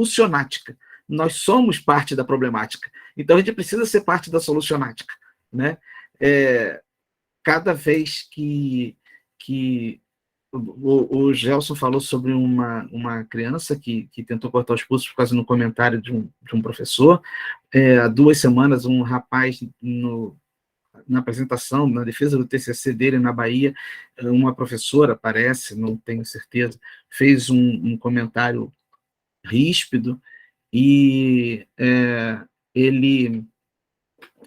solucionática. Nós somos parte da problemática. Então, a gente precisa ser parte da solucionática, né? Cada vez que o Gelson falou sobre uma criança que tentou cortar os pulsos por causa de um comentário de um professor. Há 2 semanas, um rapaz, na apresentação, na defesa do TCC dele na Bahia, uma professora, parece, não tenho certeza, fez um comentário ríspido, e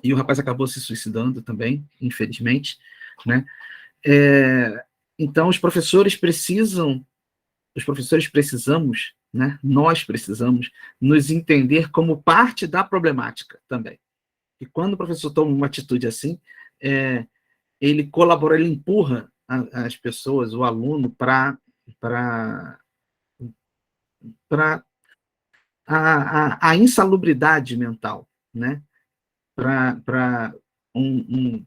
o rapaz acabou se suicidando também, infelizmente, né? Então, os professores precisamos, né? Nós precisamos nos entender como parte da problemática também. E quando o professor toma uma atitude assim, ele colabora, ele empurra as pessoas, o aluno, para a insalubridade mental, né? Para um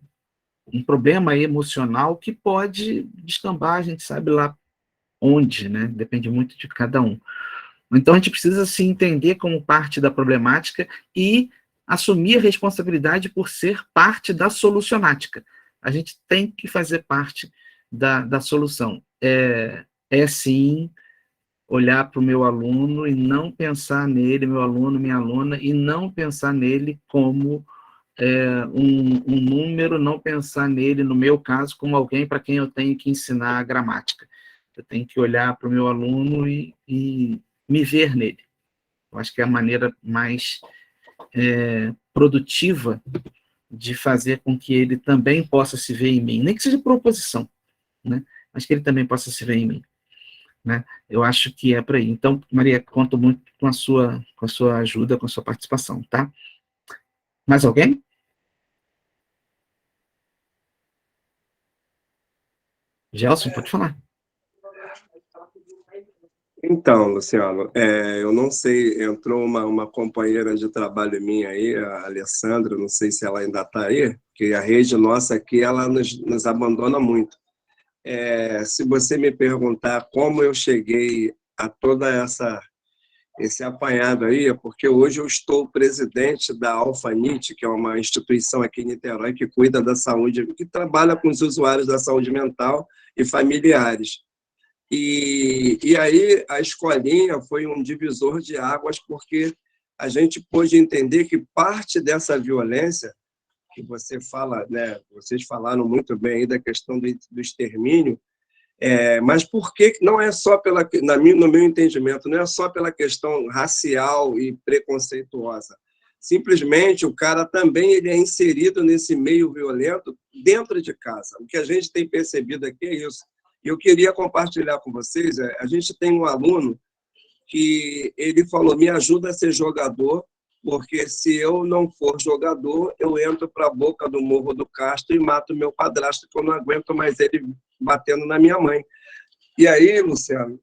problema emocional que pode descambar, a gente sabe lá onde, né? Depende muito de cada um. Então, a gente precisa se entender como parte da problemática e assumir a responsabilidade por ser parte da solucionática. A gente tem que fazer parte da solução. Sim, olhar para o meu aluno e não pensar nele, meu aluno, minha aluna, e não pensar nele como um número, não pensar nele, no meu caso, como alguém para quem eu tenho que ensinar a gramática. Eu tenho que olhar para o meu aluno e me ver nele. Eu acho que é a maneira mais produtiva de fazer com que ele também possa se ver em mim, nem que seja por oposição, né? Mas que ele também possa se ver em mim, né? Eu acho que é por aí. Então, Maria, conto muito com a sua ajuda, com a sua participação, tá? Mais alguém? Gelson, pode falar. Então, Luciano, eu não sei, entrou uma companheira de trabalho minha aí, a Alessandra, não sei se ela ainda está aí, porque a rede nossa aqui, ela nos abandona muito. Se você me perguntar como eu cheguei a toda esse apanhado aí, é porque hoje eu estou presidente da Alfanit, que é uma instituição aqui em Niterói que cuida da saúde, que trabalha com os usuários da saúde mental e familiares. E aí a escolinha foi um divisor de águas, porque a gente pôde entender que parte dessa violência, que você fala, né, vocês falaram muito bem aí da questão do extermínio, mas por que não é só no meu entendimento, não é só pela questão racial e preconceituosa. Simplesmente o cara também ele é inserido nesse meio violento dentro de casa. O que a gente tem percebido aqui é isso. E eu queria compartilhar com vocês, a gente tem um aluno que ele falou, me ajuda a ser jogador, porque se eu não for jogador, eu entro para a boca do Morro do Castro e mato meu padrasto, que eu não aguento mais ele batendo na minha mãe. E aí, Luciano,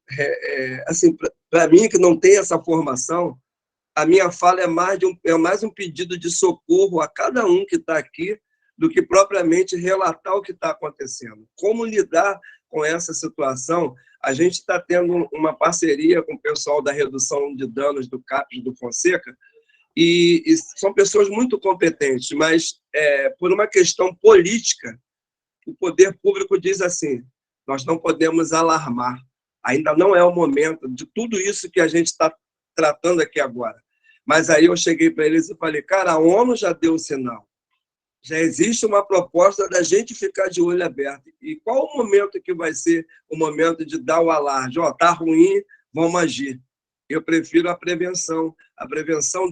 assim, para mim, que não tem essa formação, a minha fala é mais um pedido de socorro a cada um que está aqui do que propriamente relatar o que está acontecendo. Como lidar com essa situação? A gente está tendo uma parceria com o pessoal da redução de danos do CAPES do Fonseca, e são pessoas muito competentes, mas por uma questão política, o poder público diz assim, nós não podemos alarmar, ainda não é o momento de tudo isso que a gente está tratando aqui agora. Mas aí eu cheguei para eles e falei, cara, a ONU já deu o sinal, já existe uma proposta da gente ficar de olho aberto. E qual o momento que vai ser o momento de dar o alarde? Está ruim, vamos agir. Eu prefiro a prevenção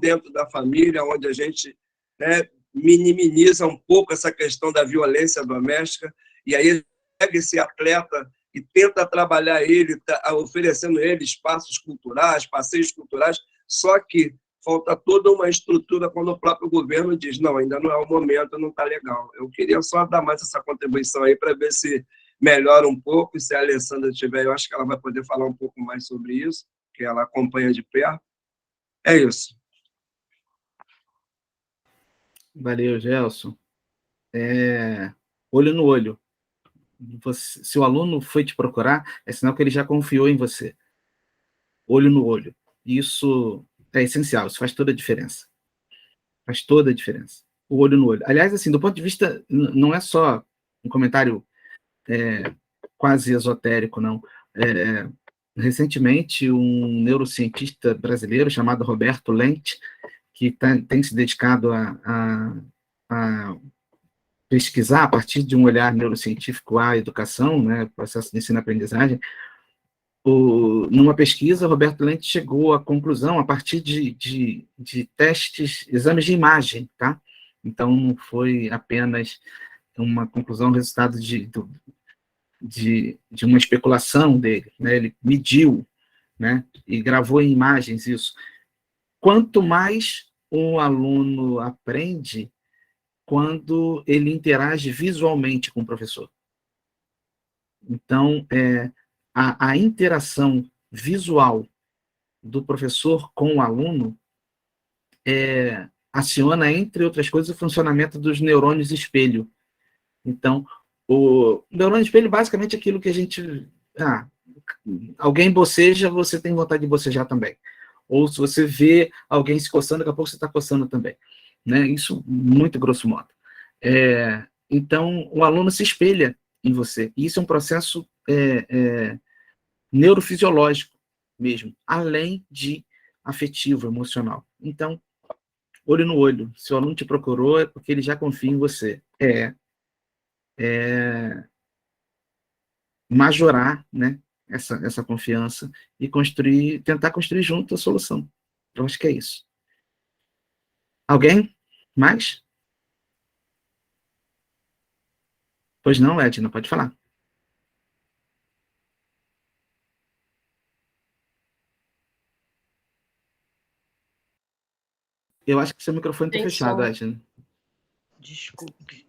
dentro da família, onde a gente, né, minimiza um pouco essa questão da violência doméstica, e aí pega esse atleta e tenta trabalhar ele, oferecendo a ele espaços culturais, passeios culturais, só que falta toda uma estrutura quando o próprio governo diz, não, ainda não é o momento, não está legal. Eu queria só dar mais essa contribuição aí para ver se melhora um pouco, e se a Alessandra tiver, eu acho que ela vai poder falar um pouco mais sobre isso, que ela acompanha de perto. É isso. Valeu, Gelson. Olho no olho. Se o aluno foi te procurar, é sinal que ele já confiou em você. Olho no olho. Isso é essencial, isso faz toda a diferença. Faz toda a diferença. O olho no olho. Aliás, assim, do ponto de vista, não é só um comentário quase esotérico, não. Recentemente, um neurocientista brasileiro chamado Roberto Lente, que tem se dedicado a pesquisar a partir de um olhar neurocientífico à educação, né, processo de ensino-aprendizagem. Numa pesquisa, Roberto Lente chegou à conclusão, a partir de testes, exames de imagem, tá? Então, não foi apenas uma conclusão, resultado de uma especulação dele, né? Ele mediu, né, e gravou em imagens isso. Quanto mais um aluno aprende quando ele interage visualmente com o professor. Então, a interação visual do professor com o aluno aciona, entre outras coisas, o funcionamento dos neurônios espelho. Então, o neurônio espelho basicamente é aquilo que a gente... alguém boceja, você tem vontade de bocejar também. Ou se você vê alguém se coçando, daqui a pouco você está coçando também. Né? Isso, muito grosso modo. Então, o aluno se espelha em você. E isso é um processo neurofisiológico mesmo, além de afetivo, emocional. Então, olho no olho. Se o aluno te procurou, é porque ele já confia em você. Majorar, né, essa confiança e tentar construir junto a solução. Eu acho que é isso. Alguém? Mais? Pois não, Edna, pode falar. Eu acho que seu microfone está fechado, Edna. Desculpe.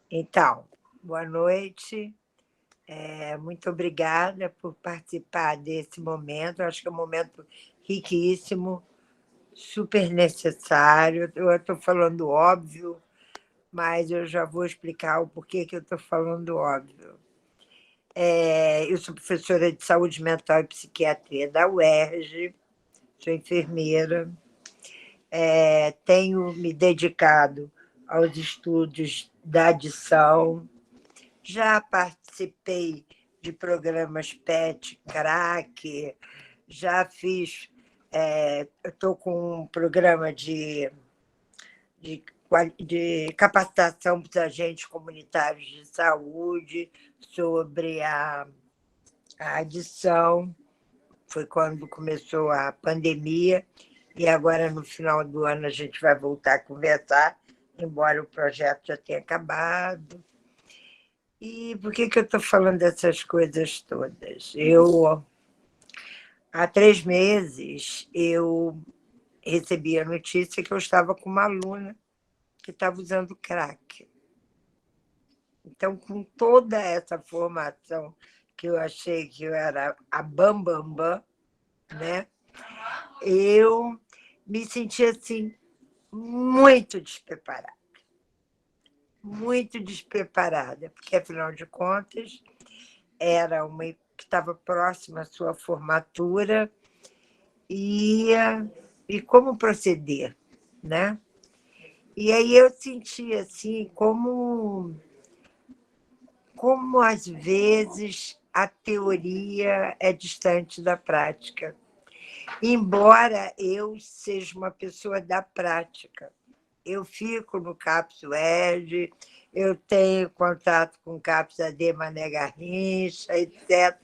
Então, boa noite. Muito obrigada por participar desse momento. Eu acho que é um momento riquíssimo, super necessário. Eu estou falando óbvio, mas eu já vou explicar o porquê que eu estou falando óbvio. Eu sou professora de saúde mental e psiquiatria da UERJ, sou enfermeira, tenho me dedicado aos estudos da adição, já participei de programas PET, CRAC, já fiz... eu estou com um programa de capacitação para os agentes comunitários de saúde sobre a adição. Foi quando começou a pandemia, e agora, no final do ano, a gente vai voltar a conversar, embora o projeto já tenha acabado. E por que eu estou falando dessas coisas todas? Há 3 meses, eu recebi a notícia que eu estava com uma aluna que estava usando crack. Então, com toda essa formação que eu achei que eu era a bambambam, né? Eu me senti assim, muito despreparada. Muito despreparada, porque, afinal de contas, era uma que estava próxima à sua formatura, e como proceder, né? E aí eu senti assim, como às vezes a teoria é distante da prática. Embora eu seja uma pessoa da prática, eu fico no CAPS UERJ, eu tenho contato com o CAPS AD Mané Garrincha, etc.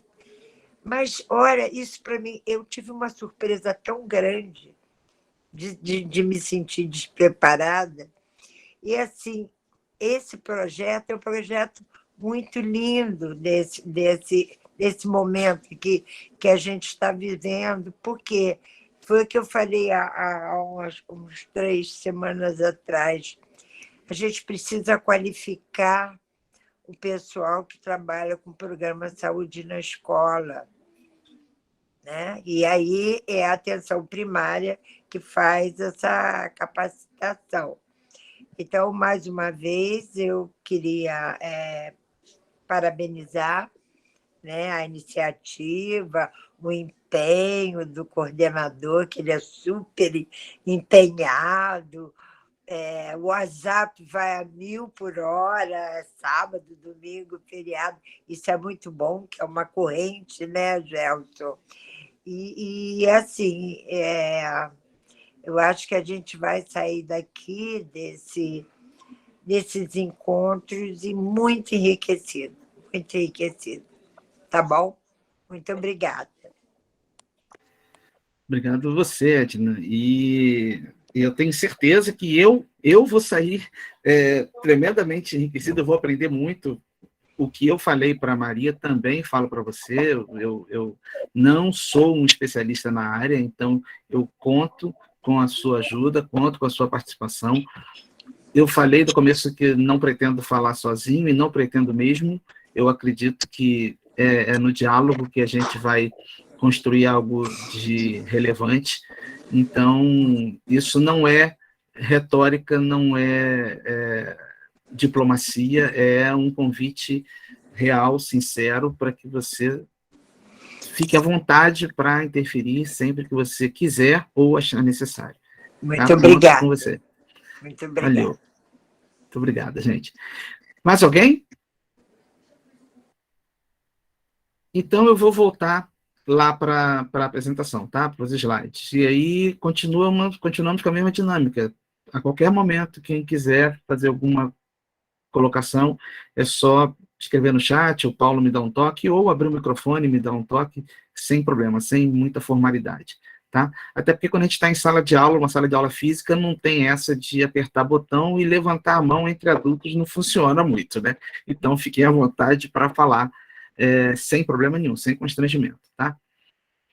Mas, olha, isso para mim, eu tive uma surpresa tão grande de me sentir despreparada. E, assim, esse projeto é um projeto muito lindo desse momento que a gente está vivendo, porque foi o que eu falei há uns 3 semanas atrás. A gente precisa qualificar o pessoal que trabalha com o programa Saúde na Escola, né? E aí é a atenção primária que faz essa capacitação. Então, mais uma vez, eu queria parabenizar, né, a iniciativa, o empenho empenho do coordenador, que ele é super empenhado. O WhatsApp vai a 1000 por hora, sábado, domingo, feriado. Isso é muito bom, que é uma corrente, né, Gelson? E assim, eu acho que a gente vai sair daqui desses encontros e muito enriquecido, muito enriquecido. Tá bom? Muito obrigada. Obrigado a você, Edna. E eu tenho certeza que eu vou sair tremendamente enriquecido, eu vou aprender muito. O que eu falei para a Maria também falo para você. Eu não sou um especialista na área, então eu conto com a sua ajuda, conto com a sua participação. Eu falei no começo que não pretendo falar sozinho, e não pretendo mesmo. Eu acredito que é no diálogo que a gente vai construir algo de relevante. Então, isso não é retórica, não é diplomacia, é um convite real, sincero, para que você fique à vontade para interferir sempre que você quiser ou achar necessário. Muito obrigada. Com você. Muito obrigada. Valeu. Muito obrigada, gente. Mais alguém? Então, eu vou voltar lá para a apresentação, tá? Para os slides. E aí, continuamos com a mesma dinâmica. A qualquer momento, quem quiser fazer alguma colocação, é só escrever no chat, o Paulo me dá um toque, ou abrir o microfone e me dá um toque, sem problema, sem muita formalidade. Tá? Até porque quando a gente está em sala de aula, uma sala de aula física, não tem essa de apertar botão e levantar a mão entre adultos, não funciona muito, né? Então, fiquem à vontade para falar sem problema nenhum, sem constrangimento, tá?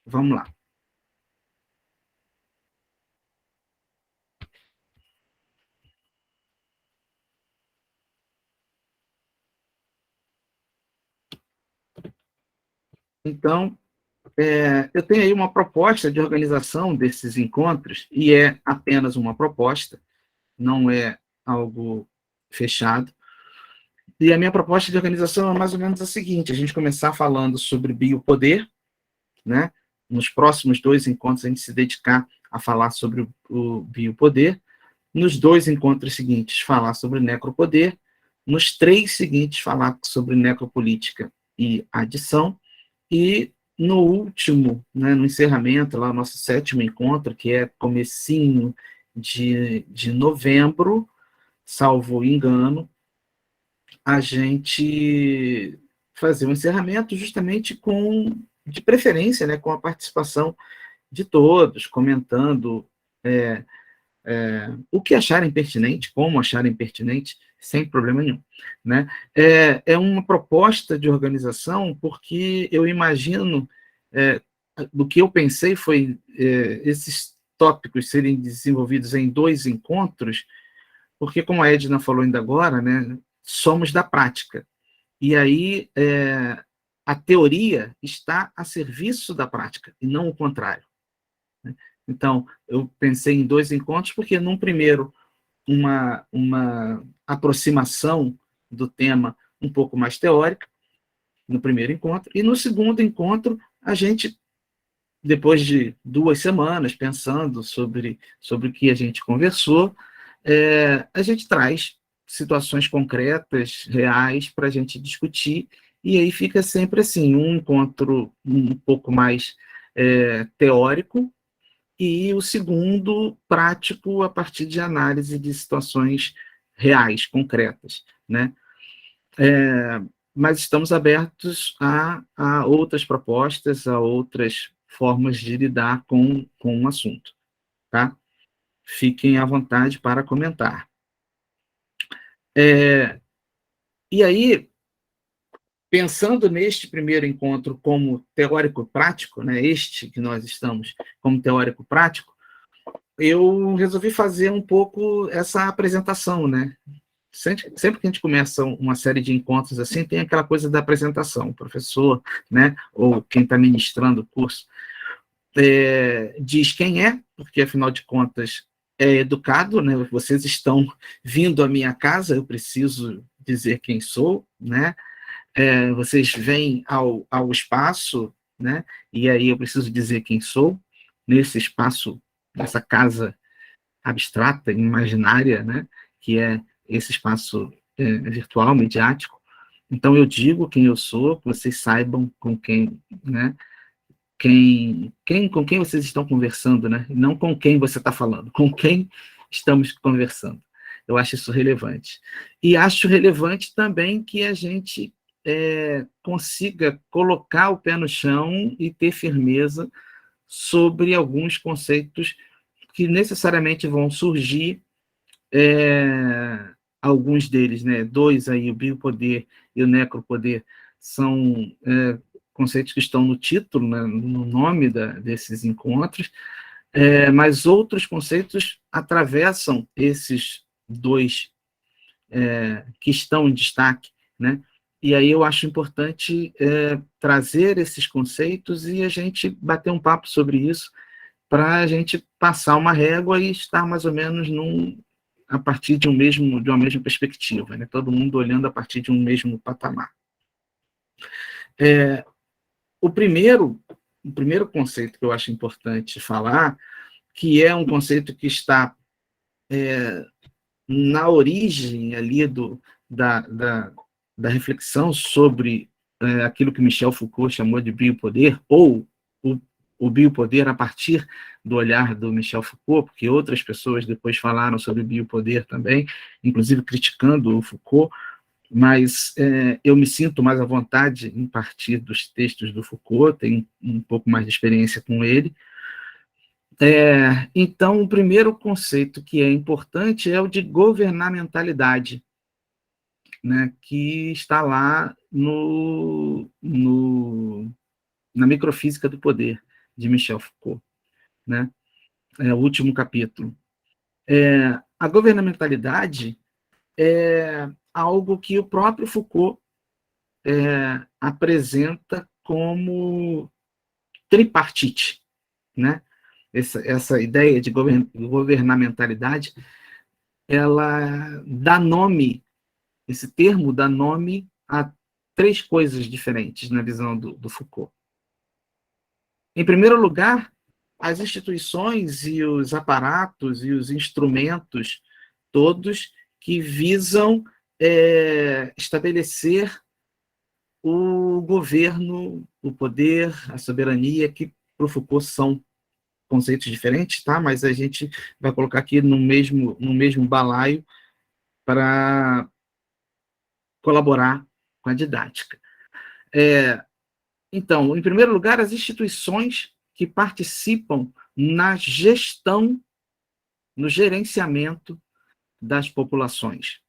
Vamos lá. Então, eu tenho aí uma proposta de organização desses encontros, e é apenas uma proposta, não é algo fechado. E a minha proposta de organização é mais ou menos a seguinte: a gente começar falando sobre biopoder, né? Nos próximos 2 encontros, a gente se dedicar a falar sobre o biopoder. Nos 2 encontros seguintes, falar sobre necropoder. Nos 3 seguintes, falar sobre necropolítica e adição. E no último, né, no encerramento, lá, nosso 7º encontro, que é comecinho de novembro, salvo engano, a gente fazer um encerramento justamente de preferência, né, com a participação de todos, comentando o que acharem pertinente, como acharem pertinente, sem problema nenhum. Né? É uma proposta de organização, porque eu imagino, do que eu pensei foi esses tópicos serem desenvolvidos em 2 encontros, porque, como a Edna falou ainda agora, né, somos da prática. E aí a teoria está a serviço da prática, e não o contrário. Né? Então, eu pensei em 2 encontros, porque num primeiro, uma aproximação do tema um pouco mais teórica, no primeiro encontro, e no segundo encontro, a gente, depois de 2 semanas pensando sobre o que a gente conversou, a gente traz situações concretas, reais, para a gente discutir, e aí fica sempre assim, um encontro um pouco mais teórico, e o segundo, prático, a partir de análise de situações reais, concretas. Né? Mas estamos abertos a outras propostas, a outras formas de lidar com o assunto. Tá? Fiquem à vontade para comentar. E aí, pensando neste primeiro encontro como teórico prático, né, este que nós estamos como teórico prático, eu resolvi fazer um pouco essa apresentação, né? Sempre que a gente começa uma série de encontros assim, tem aquela coisa da apresentação, o professor, né, ou quem está ministrando o curso, diz quem é, porque, afinal de contas, é educado, né? Vocês estão vindo à minha casa, eu preciso dizer quem sou, né? Vocês vêm ao espaço né? E aí eu preciso dizer quem sou, nesse espaço, nessa casa abstrata, imaginária, né? Que é esse espaço virtual, midiático. Então eu digo quem eu sou, que vocês saibam com quem, né? Com quem vocês estão conversando, né? E não com quem você está falando, com quem estamos conversando. Eu acho isso relevante. E acho relevante também que a gente consiga colocar o pé no chão e ter firmeza sobre alguns conceitos que necessariamente vão surgir, alguns deles, né? Dois aí, o biopoder e o necropoder, são conceitos que estão no título, né, no nome desses encontros, mas outros conceitos atravessam esses dois que estão em destaque, né? E aí eu acho importante trazer esses conceitos e a gente bater um papo sobre isso, para a gente passar uma régua e estar mais ou menos a partir de uma mesma perspectiva, né? Todo mundo olhando a partir de um mesmo patamar. O primeiro conceito que eu acho importante falar, que é um conceito que está na origem ali da reflexão sobre aquilo que Michel Foucault chamou de biopoder, ou o biopoder a partir do olhar do Michel Foucault, porque outras pessoas depois falaram sobre biopoder também, inclusive criticando o Foucault, mas eu me sinto mais à vontade em partir dos textos do Foucault, tenho um pouco mais de experiência com ele. Então, o primeiro conceito que é importante é o de governamentalidade, né, que está lá na Microfísica do Poder, de Michel Foucault, né? O último capítulo. A governamentalidade é algo que o próprio Foucault apresenta como tripartite, né? Essa ideia de governamentalidade, ela dá nome, esse termo dá nome a três coisas diferentes na visão do Foucault. Em primeiro lugar, as instituições e os aparatos e os instrumentos todos que visam estabelecer o governo, o poder, a soberania, que para o Foucault são conceitos diferentes, tá? Mas a gente vai colocar aqui no mesmo balaio para colaborar com a didática. Então, em primeiro lugar, as instituições que participam na gestão, no gerenciamento das populações,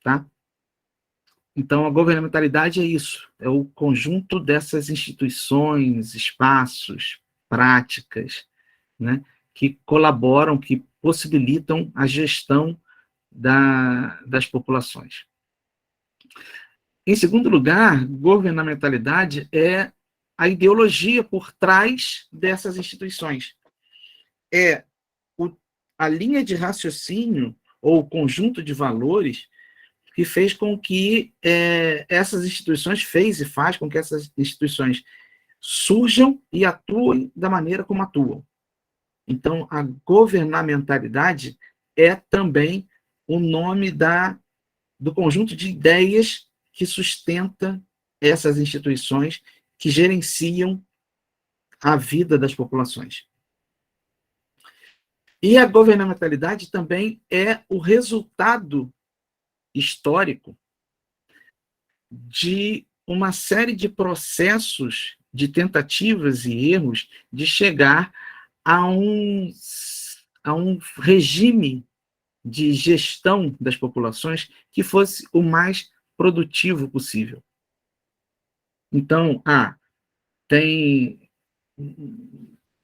tá? Então, a governamentalidade é isso, é o conjunto dessas instituições, espaços, práticas, né, que colaboram, que possibilitam a gestão das populações. Em segundo lugar, governamentalidade é a ideologia por trás dessas instituições. É a linha de raciocínio ou o conjunto de valores que fez com que essas instituições, fez e faz com que essas instituições surjam e atuem da maneira como atuam. Então, a governamentalidade é também o nome do conjunto de ideias que sustenta essas instituições que gerenciam a vida das populações. E a governamentalidade também é o resultado histórico de uma série de processos, de tentativas e erros de chegar a um regime de gestão das populações que fosse o mais produtivo possível. Então,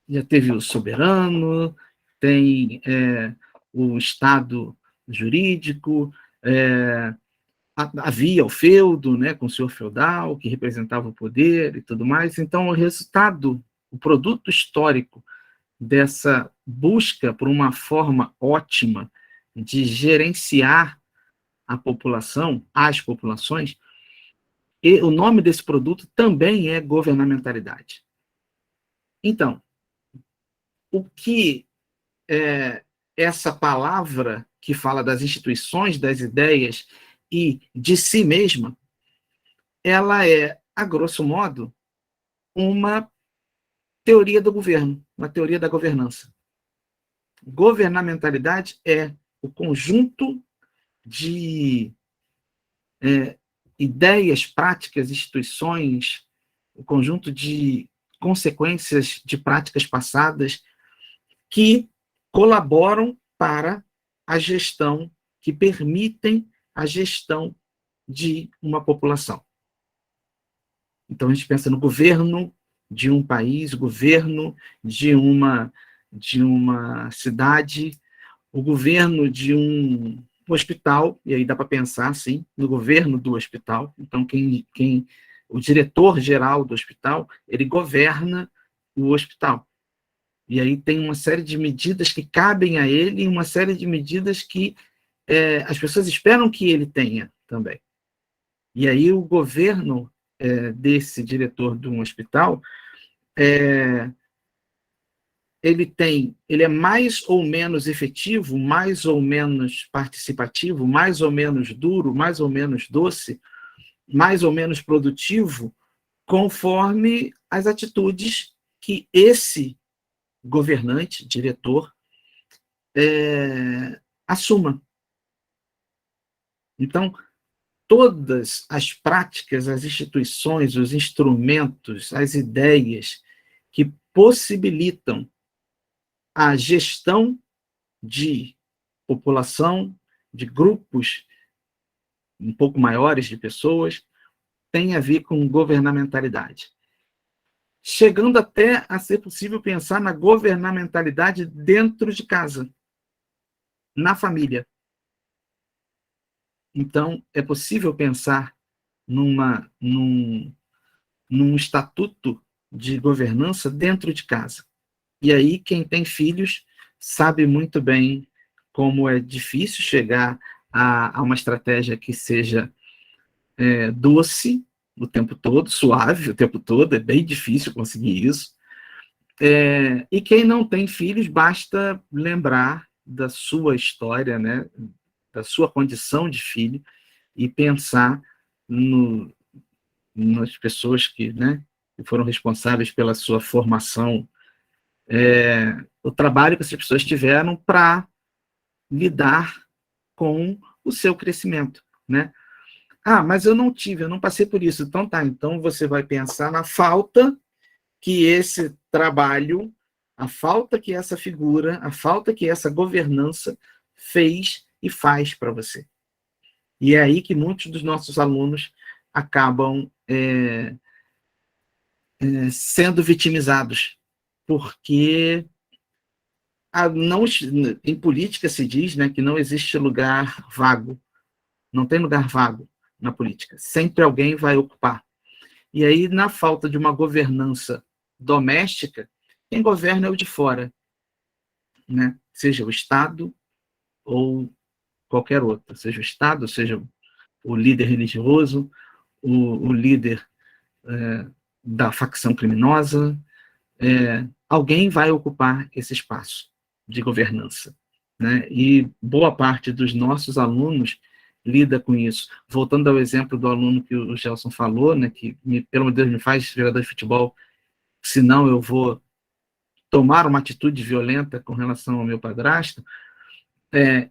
já teve o soberano, tem o Estado jurídico, havia o feudo, né, com o senhor feudal, que representava o poder e tudo mais. Então, o resultado, o produto histórico dessa busca por uma forma ótima de gerenciar a população, as populações, E o nome desse produto também é governamentalidade. Então, o que essa palavra que fala das instituições, das ideias e de si mesma, ela é, a grosso modo, uma teoria do governo, uma teoria da governança. Governamentalidade é o conjunto de ideias, práticas, instituições, o conjunto de consequências de práticas passadas que colaboram para a gestão, que permitem a gestão de uma população. Então, a gente pensa no governo de um país, o governo de uma cidade, o governo de um hospital, e aí dá para pensar, assim, no governo do hospital. Então, o diretor-geral do hospital, ele governa o hospital. E aí tem uma série de medidas que cabem a ele e uma série de medidas que as pessoas esperam que ele tenha também. E aí o governo desse diretor de um hospital, ele é mais ou menos efetivo, mais ou menos participativo, mais ou menos duro, mais ou menos doce, mais ou menos produtivo, conforme as atitudes que esse governante, diretor, assuma. Então, todas as práticas, as instituições, os instrumentos, as ideias que possibilitam a gestão de população, de grupos um pouco maiores de pessoas, têm a ver com governamentalidade. Chegando até a ser possível pensar na governamentalidade dentro de casa, na família. Então, é possível pensar num estatuto de governança dentro de casa. E aí, quem tem filhos sabe muito bem como é difícil chegar a uma estratégia que seja doce o tempo todo, suave o tempo todo, é bem difícil conseguir isso. E quem não tem filhos, basta lembrar da sua história, né, da sua condição de filho, e pensar nas pessoas que foram responsáveis pela sua formação, o trabalho que essas pessoas tiveram para lidar com o seu crescimento, né? Ah, mas eu não passei por isso. Então tá, então você vai pensar na falta que esse trabalho, a falta que essa figura, a falta que essa governança fez e faz para você. E é aí que muitos dos nossos alunos acabam sendo vitimizados, porque em política se diz, né, que não existe lugar vago, não tem lugar vago na política, sempre alguém vai ocupar. E aí, na falta de uma governança doméstica, quem governa é o de fora, né? Seja o Estado ou qualquer outro, seja o Estado, seja o líder religioso, o líder da facção criminosa, alguém vai ocupar esse espaço de governança, né? E boa parte dos nossos alunos lida com isso. Voltando ao exemplo do aluno que o Gelson falou, né, que, pelo amor de Deus, me faz jogador de futebol, senão eu vou tomar uma atitude violenta com relação ao meu padrasto,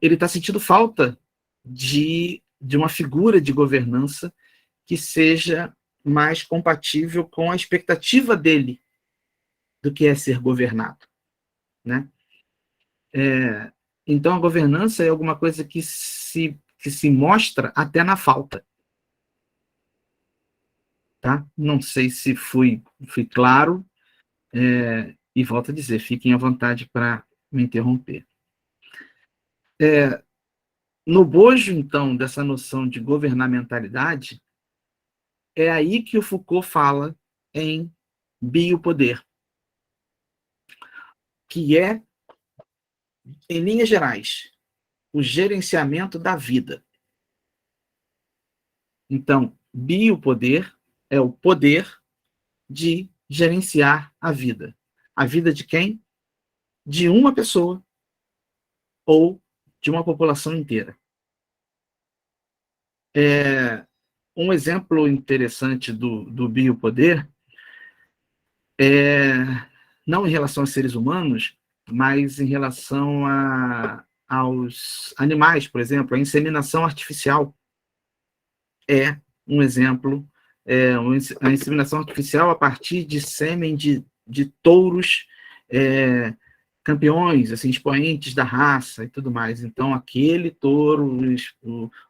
ele está sentindo falta de uma figura de governança que seja mais compatível com a expectativa dele do que é ser governado, né? Então, a governança é alguma coisa que se mostra até na falta. Tá? Não sei se fui claro, e volto a dizer, fiquem à vontade para me interromper. No bojo, então, dessa noção de governamentalidade, é aí que o Foucault fala em biopoder, que é, em linhas gerais, o gerenciamento da vida. Então, Biopoder é o poder de gerenciar a vida. A vida de quem? De uma pessoa ou de uma população inteira. Um exemplo interessante do biopoder é, não em relação aos seres humanos, mas em relação aos animais, por exemplo, a inseminação artificial é um exemplo, a inseminação artificial a partir de sêmen de touros campeões, assim, expoentes da raça e tudo mais. Então, aquele touro,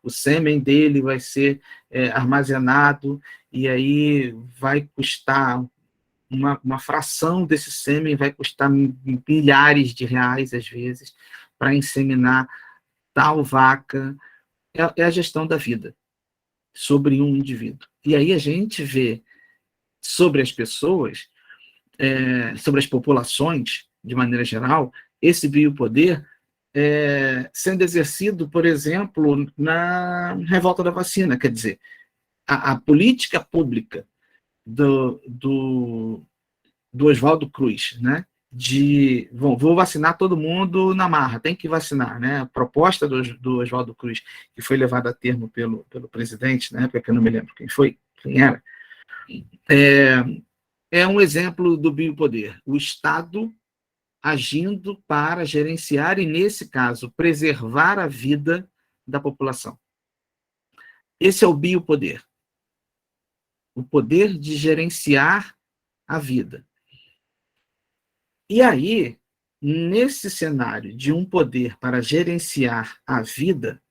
o sêmen dele vai ser armazenado e aí vai custar uma fração desse sêmen, vai custar milhares de reais, às vezes, para inseminar tal vaca. É a gestão da vida sobre um indivíduo. E aí a gente vê sobre as pessoas, sobre as populações, de maneira geral, esse biopoder sendo exercido, por exemplo, na revolta da vacina. Quer dizer, a política pública do Oswaldo Cruz, né? Vou vacinar todo mundo na marra, tem que vacinar, né? A proposta do Oswaldo Cruz, que foi levada a termo pelo presidente, na época que eu não me lembro quem era, é um exemplo do biopoder. O Estado agindo para gerenciar e, nesse caso, preservar a vida da população. Esse é o biopoder. O poder de gerenciar a vida. E aí, nesse cenário de um poder para gerenciar a vida,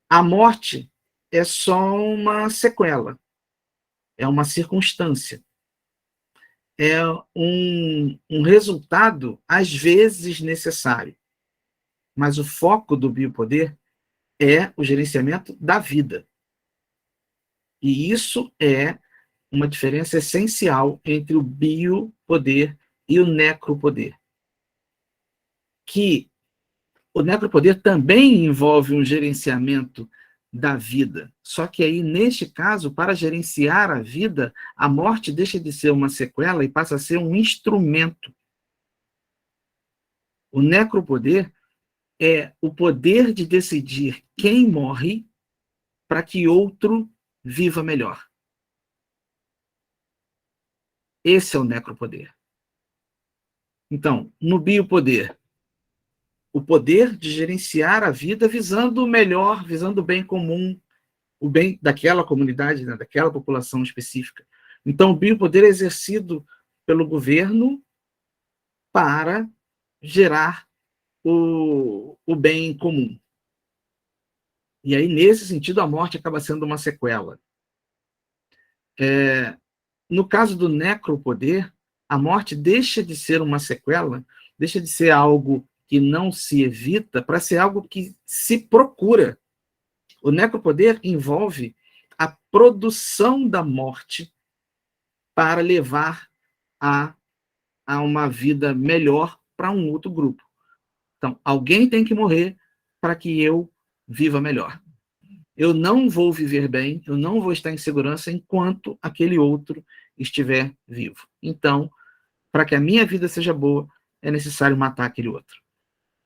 a morte é só uma sequela, é uma circunstância, é um resultado, às vezes, necessário. Mas o foco do biopoder é o gerenciamento da vida. E isso é uma diferença essencial entre o biopoder e o necropoder. Que o necropoder também envolve um gerenciamento da vida. Só que aí, neste caso, para gerenciar a vida, a morte deixa de ser uma sequela e passa a ser um instrumento. O necropoder é o poder de decidir quem morre para que outro viva melhor. Esse é o necropoder. Então, no biopoder, o poder de gerenciar a vida visando o melhor, visando o bem comum, o bem daquela comunidade, né, daquela população específica. Então, o biopoder é exercido pelo governo para gerar o bem comum. E aí, nesse sentido, a morte acaba sendo uma sequela. No caso do necropoder, a morte deixa de ser uma sequela, deixa de ser algo que não se evita para ser algo que se procura. O necropoder envolve a produção da morte para levar a uma vida melhor para um outro grupo. Então, alguém tem que morrer para que eu viva melhor. Eu não vou viver bem, eu não vou estar em segurança enquanto aquele outro estiver vivo. Então, para que a minha vida seja boa, é necessário matar aquele outro.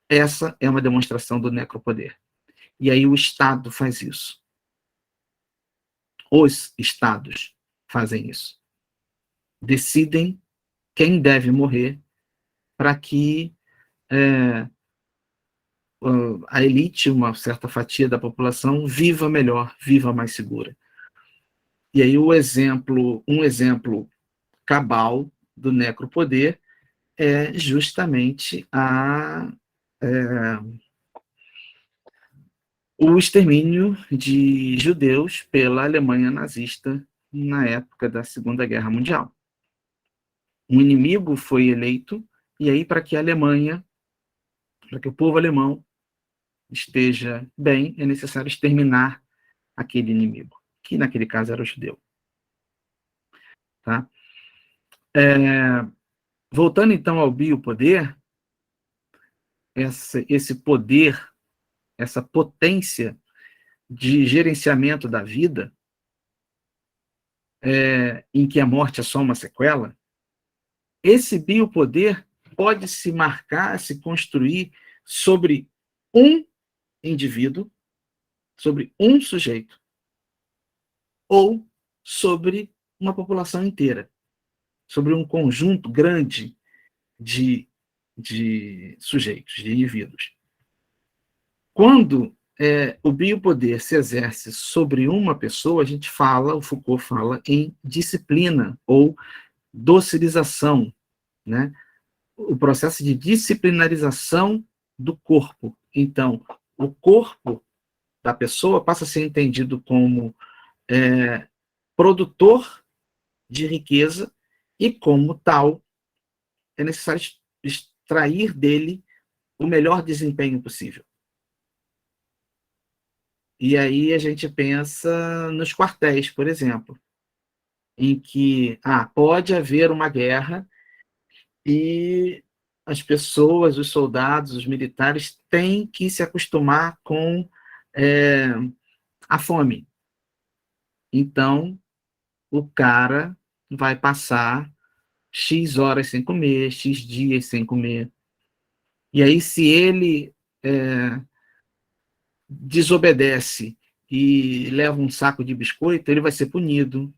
Essa é uma demonstração do necropoder. E aí o Estado faz isso. Os Estados fazem isso. Decidem quem deve morrer para que a elite, uma certa fatia da população, viva melhor, viva mais segura. E aí um exemplo cabal do necropoder é justamente o extermínio de judeus pela Alemanha nazista na época da Segunda Guerra Mundial. Um inimigo foi eleito, e aí para que a Alemanha, para que o povo alemão esteja bem, é necessário exterminar aquele inimigo, que naquele caso era o judeu. Tá? Voltando então ao biopoder, esse poder, essa potência de gerenciamento da vida, em que a morte é só uma sequela, esse biopoder pode se marcar, se construir sobre um indivíduo, sobre um sujeito, ou sobre uma população inteira, sobre um conjunto grande de sujeitos, de indivíduos. Quando o biopoder se exerce sobre uma pessoa, a gente fala, o Foucault fala em disciplina ou docilização, né? O processo de disciplinarização do corpo. Então, o corpo da pessoa passa a ser entendido como produtor de riqueza e, como tal, é necessário extrair dele o melhor desempenho possível. E aí a gente pensa nos quartéis, por exemplo, em que pode haver uma guerra e as pessoas, os soldados, os militares têm que se acostumar com a fome. Então, o cara vai passar X horas sem comer, X dias sem comer. E aí, se ele desobedece e leva um saco de biscoito, ele vai ser punido,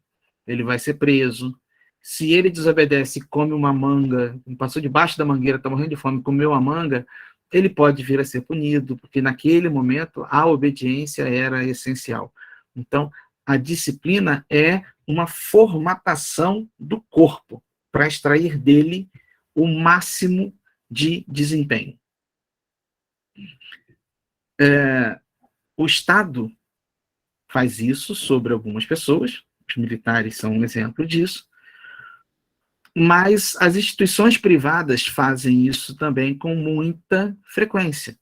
ele vai ser preso. Se ele desobedece e come uma manga, passou debaixo da mangueira, está morrendo de fome, comeu uma manga, ele pode vir a ser punido, porque naquele momento a obediência era essencial. Então, a disciplina é uma formatação do corpo para extrair dele o máximo de desempenho. O Estado faz isso sobre algumas pessoas, os militares são um exemplo disso, mas as instituições privadas fazem isso também com muita frequência,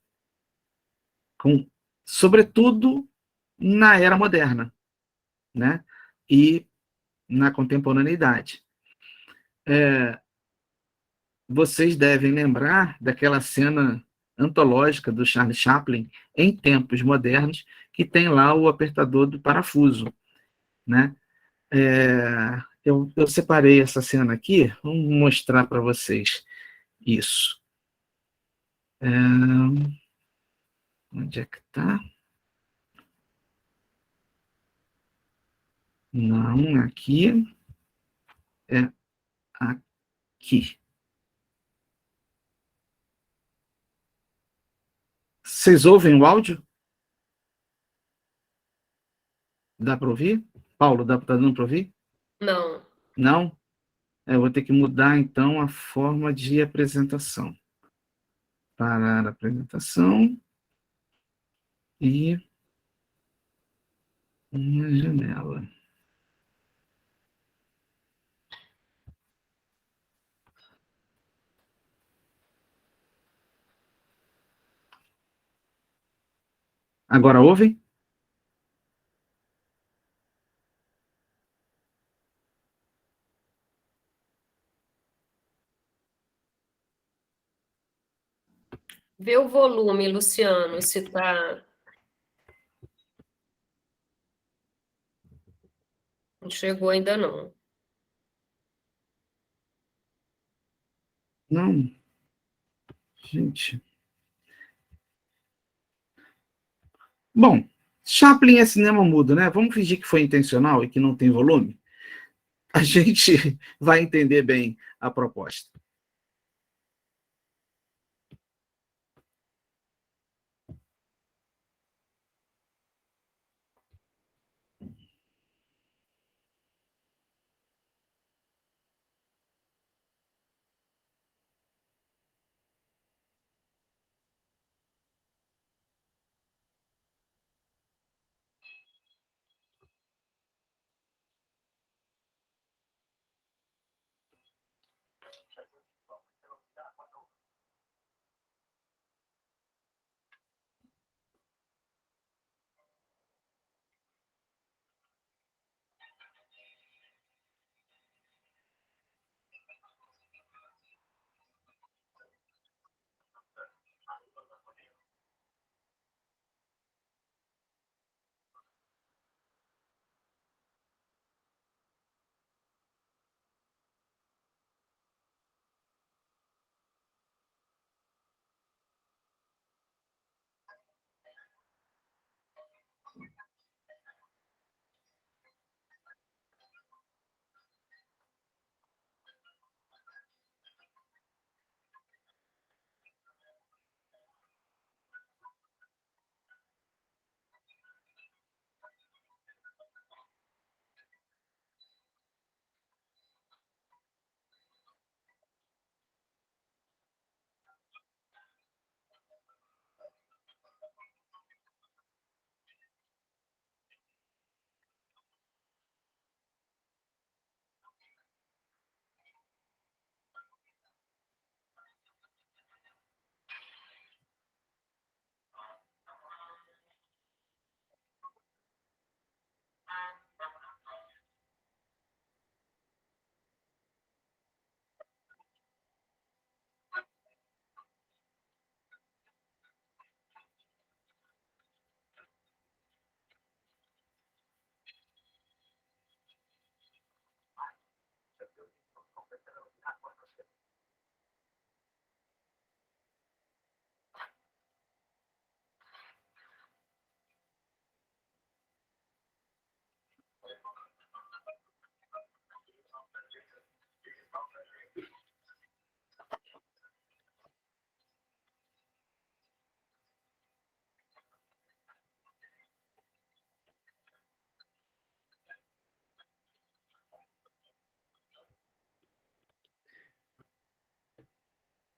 sobretudo na era moderna, né? E na contemporaneidade. Vocês devem lembrar daquela cena antológica do Charles Chaplin, em tempos modernos, que tem lá o apertador do parafuso, né? Eu separei essa cena aqui, vamos mostrar para vocês isso. Onde é que está? Não, aqui. É aqui. Vocês ouvem o áudio? Dá para ouvir? Paulo, tá dando para ouvir? Não. Não? Eu vou ter que mudar, então, a forma de apresentação. Parar a apresentação e uma janela. Agora ouvem? Vê o volume, Luciano, se está. Não chegou ainda não. Não. Gente. Bom, Chaplin é cinema mudo, né? Vamos fingir que foi intencional e que não tem volume? A gente vai entender bem a proposta.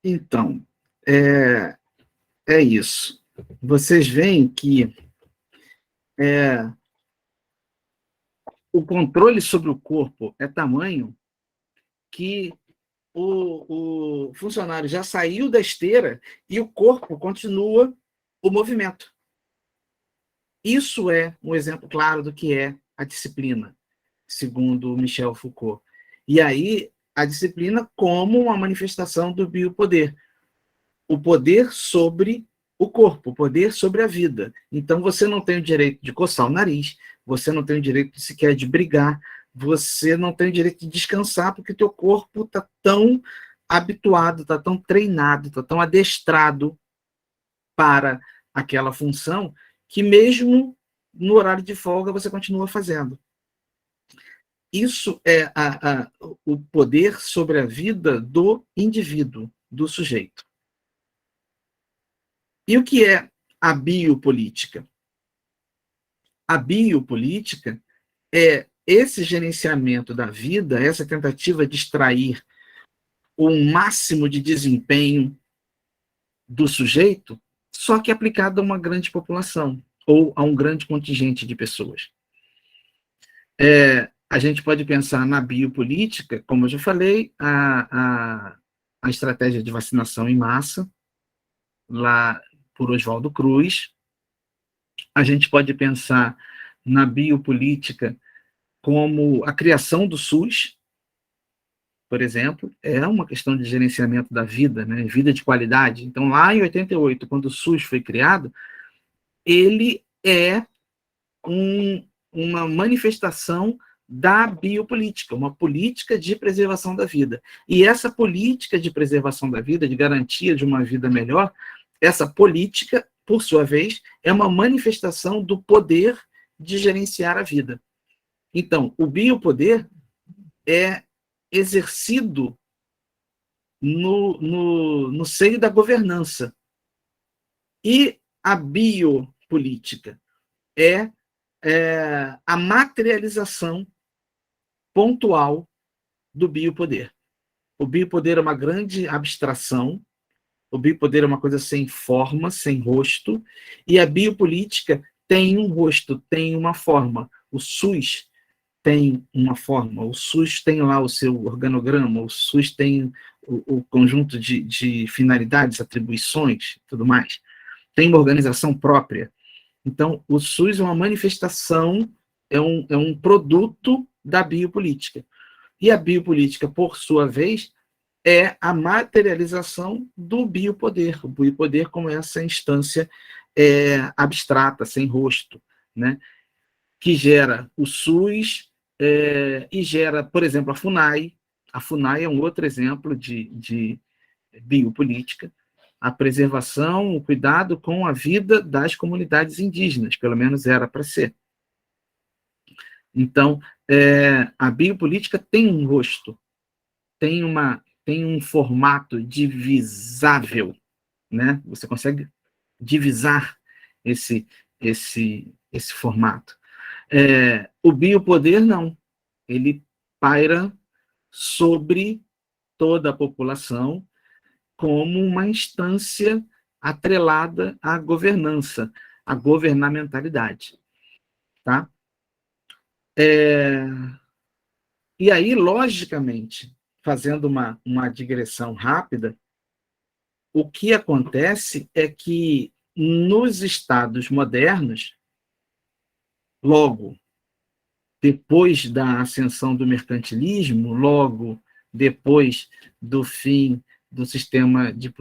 Então, é isso. Vocês veem que o controle sobre o corpo é tamanho que o funcionário já saiu da esteira e o corpo continua o movimento. Isso é um exemplo claro do que é a disciplina, segundo Michel Foucault. E aí, a disciplina como uma manifestação do biopoder. O poder sobre o corpo, o poder sobre a vida. Então, você não tem o direito de coçar o nariz, você não tem o direito sequer de brigar, você não tem o direito de descansar, porque teu corpo está tão habituado, está tão treinado, está tão adestrado para aquela função, que mesmo no horário de folga você continua fazendo. Isso é o poder sobre a vida do indivíduo, do sujeito. E o que é a biopolítica? A biopolítica é esse gerenciamento da vida, essa tentativa de extrair o máximo de desempenho do sujeito, só que aplicado a uma grande população, ou a um grande contingente de pessoas. A gente pode pensar na biopolítica, como eu já falei, a estratégia de vacinação em massa, lá por Oswaldo Cruz. A gente pode pensar na biopolítica como a criação do SUS, por exemplo, é uma questão de gerenciamento da vida, né? Vida de qualidade. Então, lá em 88, quando o SUS foi criado, ele é uma manifestação da biopolítica, uma política de preservação da vida. E essa política de preservação da vida, de garantia de uma vida melhor, essa política, por sua vez, é uma manifestação do poder de gerenciar a vida. Então, o biopoder é exercido no seio da governança. E a biopolítica é a materialização pontual do biopoder. O biopoder é uma grande abstração, o biopoder é uma coisa sem forma, sem rosto, e a biopolítica tem um rosto, tem uma forma. O SUS tem uma forma, o SUS tem lá o seu organograma, o SUS tem o conjunto de finalidades, atribuições, tudo mais. Tem uma organização própria. Então, o SUS é uma manifestação, é um produto da biopolítica. E a biopolítica, por sua vez, é a materialização do biopoder. O biopoder como essa instância abstrata, sem rosto, né? Que gera o SUS e gera, por exemplo, a FUNAI. A FUNAI é um outro exemplo de biopolítica. A preservação, o cuidado com a vida das comunidades indígenas, pelo menos era para ser. Então, a biopolítica tem um rosto, tem um formato divisável, né? Você consegue divisar esse formato. O biopoder, não. Ele paira sobre toda a população como uma instância atrelada à governança, à governamentalidade. Tá? E aí, logicamente, fazendo uma digressão rápida, o que acontece é que nos estados modernos, logo depois da ascensão do mercantilismo, logo depois do fim do sistema de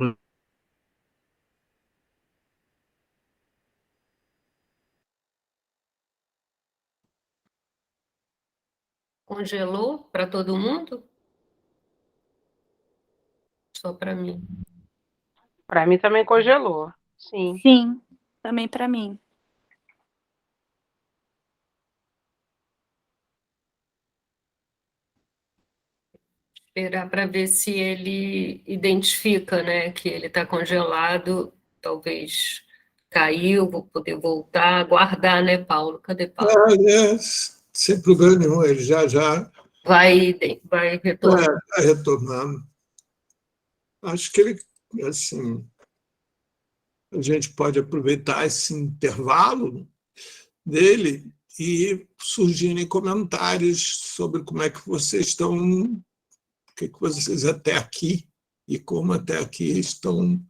Congelou para todo mundo? Só para mim. Para mim também congelou. Sim. Sim, também para mim. Esperar para ver se ele identifica, né, que ele está congelado, talvez caiu, vou poder voltar, guardar, né, Paulo? Cadê Paulo? Sem problema nenhum, ele já vai retornar. Retornando. Acho que ele assim, a gente pode aproveitar esse intervalo dele e surgirem comentários sobre como é que vocês estão, o que vocês até aqui e como até aqui estão.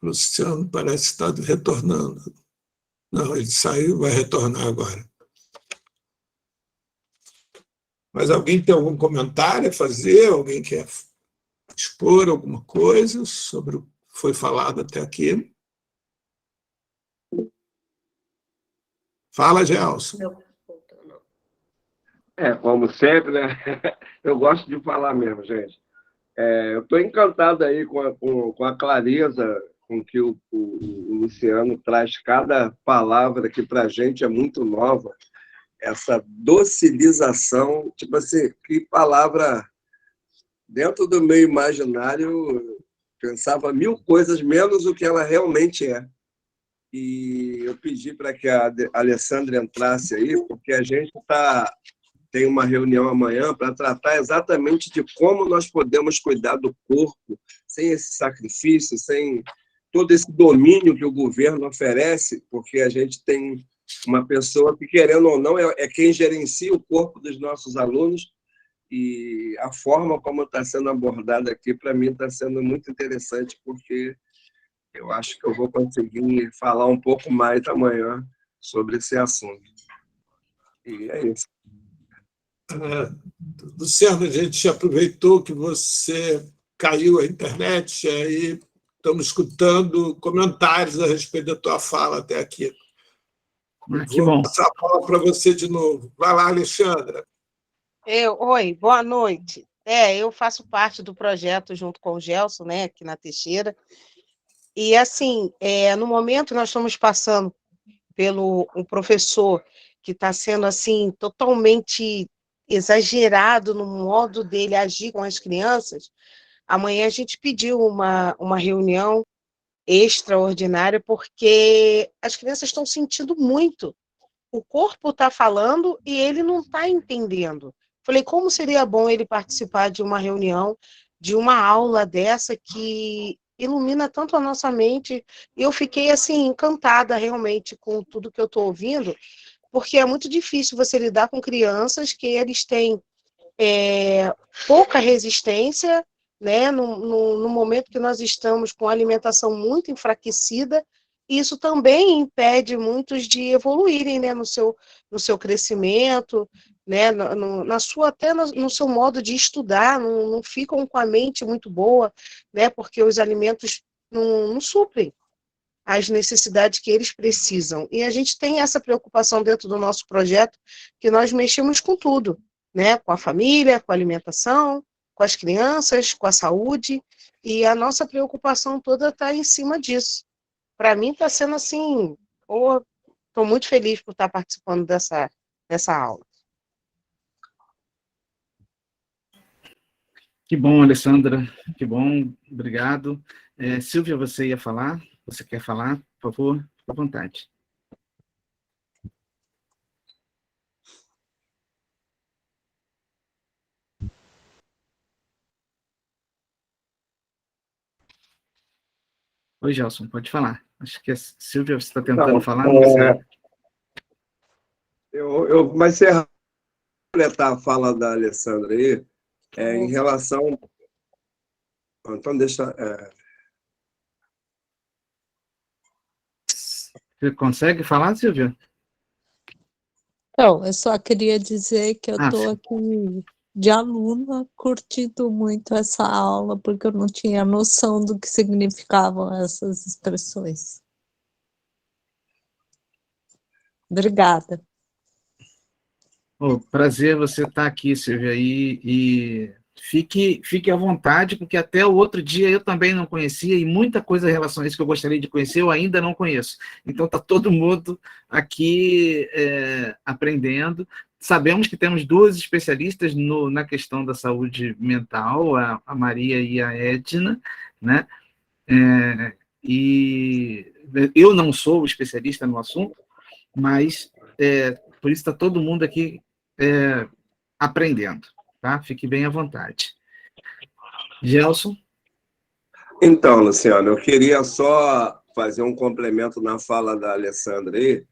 Luciano parece estar retornando. Não, ele saiu, vai retornar agora. Mas alguém tem algum comentário a fazer? Alguém quer expor alguma coisa sobre o que foi falado até aqui? Fala, Gelson. Como sempre, né? Eu gosto de falar mesmo, gente. Eu estou encantado aí com a clareza com que o Luciano traz cada palavra que para a gente é muito nova, essa docilização, tipo assim, que palavra dentro do meu imaginário pensava 1000 coisas menos o que ela realmente é. E eu pedi para que a Alessandra entrasse aí, porque a gente tem uma reunião amanhã para tratar exatamente de como nós podemos cuidar do corpo sem esse sacrifício, sem todo esse domínio que o governo oferece, porque a gente tem uma pessoa que, querendo ou não, é quem gerencia o corpo dos nossos alunos, e a forma como está sendo abordada aqui, para mim, está sendo muito interessante, porque eu acho que eu vou conseguir falar um pouco mais amanhã sobre esse assunto. E é isso. Luciano, a gente aproveitou que você caiu a internet, e aí estamos escutando comentários a respeito da tua fala até aqui. Que bom. Vou passar a bola para você de novo. Vai lá, Alexandra. Oi, boa noite. Eu faço parte do projeto junto com o Gelson, né, aqui na Teixeira. E, assim, no momento nós estamos passando pelo um professor que está sendo, assim, totalmente exagerado no modo dele agir com as crianças. Amanhã a gente pediu uma reunião extraordinária, porque as crianças estão sentindo muito. O corpo está falando e ele não está entendendo. Falei, como seria bom ele participar de uma reunião, de uma aula dessa que ilumina tanto a nossa mente. E eu fiquei, assim, encantada realmente com tudo que eu estou ouvindo, porque é muito difícil você lidar com crianças que eles têm pouca resistência, né, no momento que nós estamos com a alimentação muito enfraquecida. Isso também impede muitos de evoluírem, né, no seu crescimento, né, até no seu modo de estudar, não ficam com a mente muito boa, né, porque os alimentos não suprem as necessidades que eles precisam. E a gente tem essa preocupação dentro do nosso projeto, que nós mexemos com tudo, né? Com a família, com a alimentação, com as crianças, com a saúde, e a nossa preocupação toda está em cima disso. Para mim está sendo assim, estou muito feliz por estar participando dessa aula. Que bom, Alessandra, que bom, obrigado. Silvia, você ia falar? Você quer falar? Por favor, fique à vontade. Oi, Gelson, pode falar. Acho que a Silvia, você está tentando falar, não consegue. Mas se completar a fala da Alessandra aí, em relação... Então, deixa... Você consegue falar, Silvia? Então, eu só queria dizer que eu estou aqui de aluna, curtindo muito essa aula, porque eu não tinha noção do que significavam essas expressões. Obrigada. Prazer você estar aqui, Silvia, e fique à vontade, porque até o outro dia eu também não conhecia, e muita coisa em relação a isso que eu gostaria de conhecer, eu ainda não conheço. Então, está todo mundo aqui aprendendo. Sabemos que temos duas especialistas na questão da saúde mental, a Maria e a Edna, né? E eu não sou especialista no assunto, mas por isso está todo mundo aqui aprendendo, tá? Fique bem à vontade. Gelson? Então, Luciano, eu queria só fazer um complemento na fala da Alessandra aí,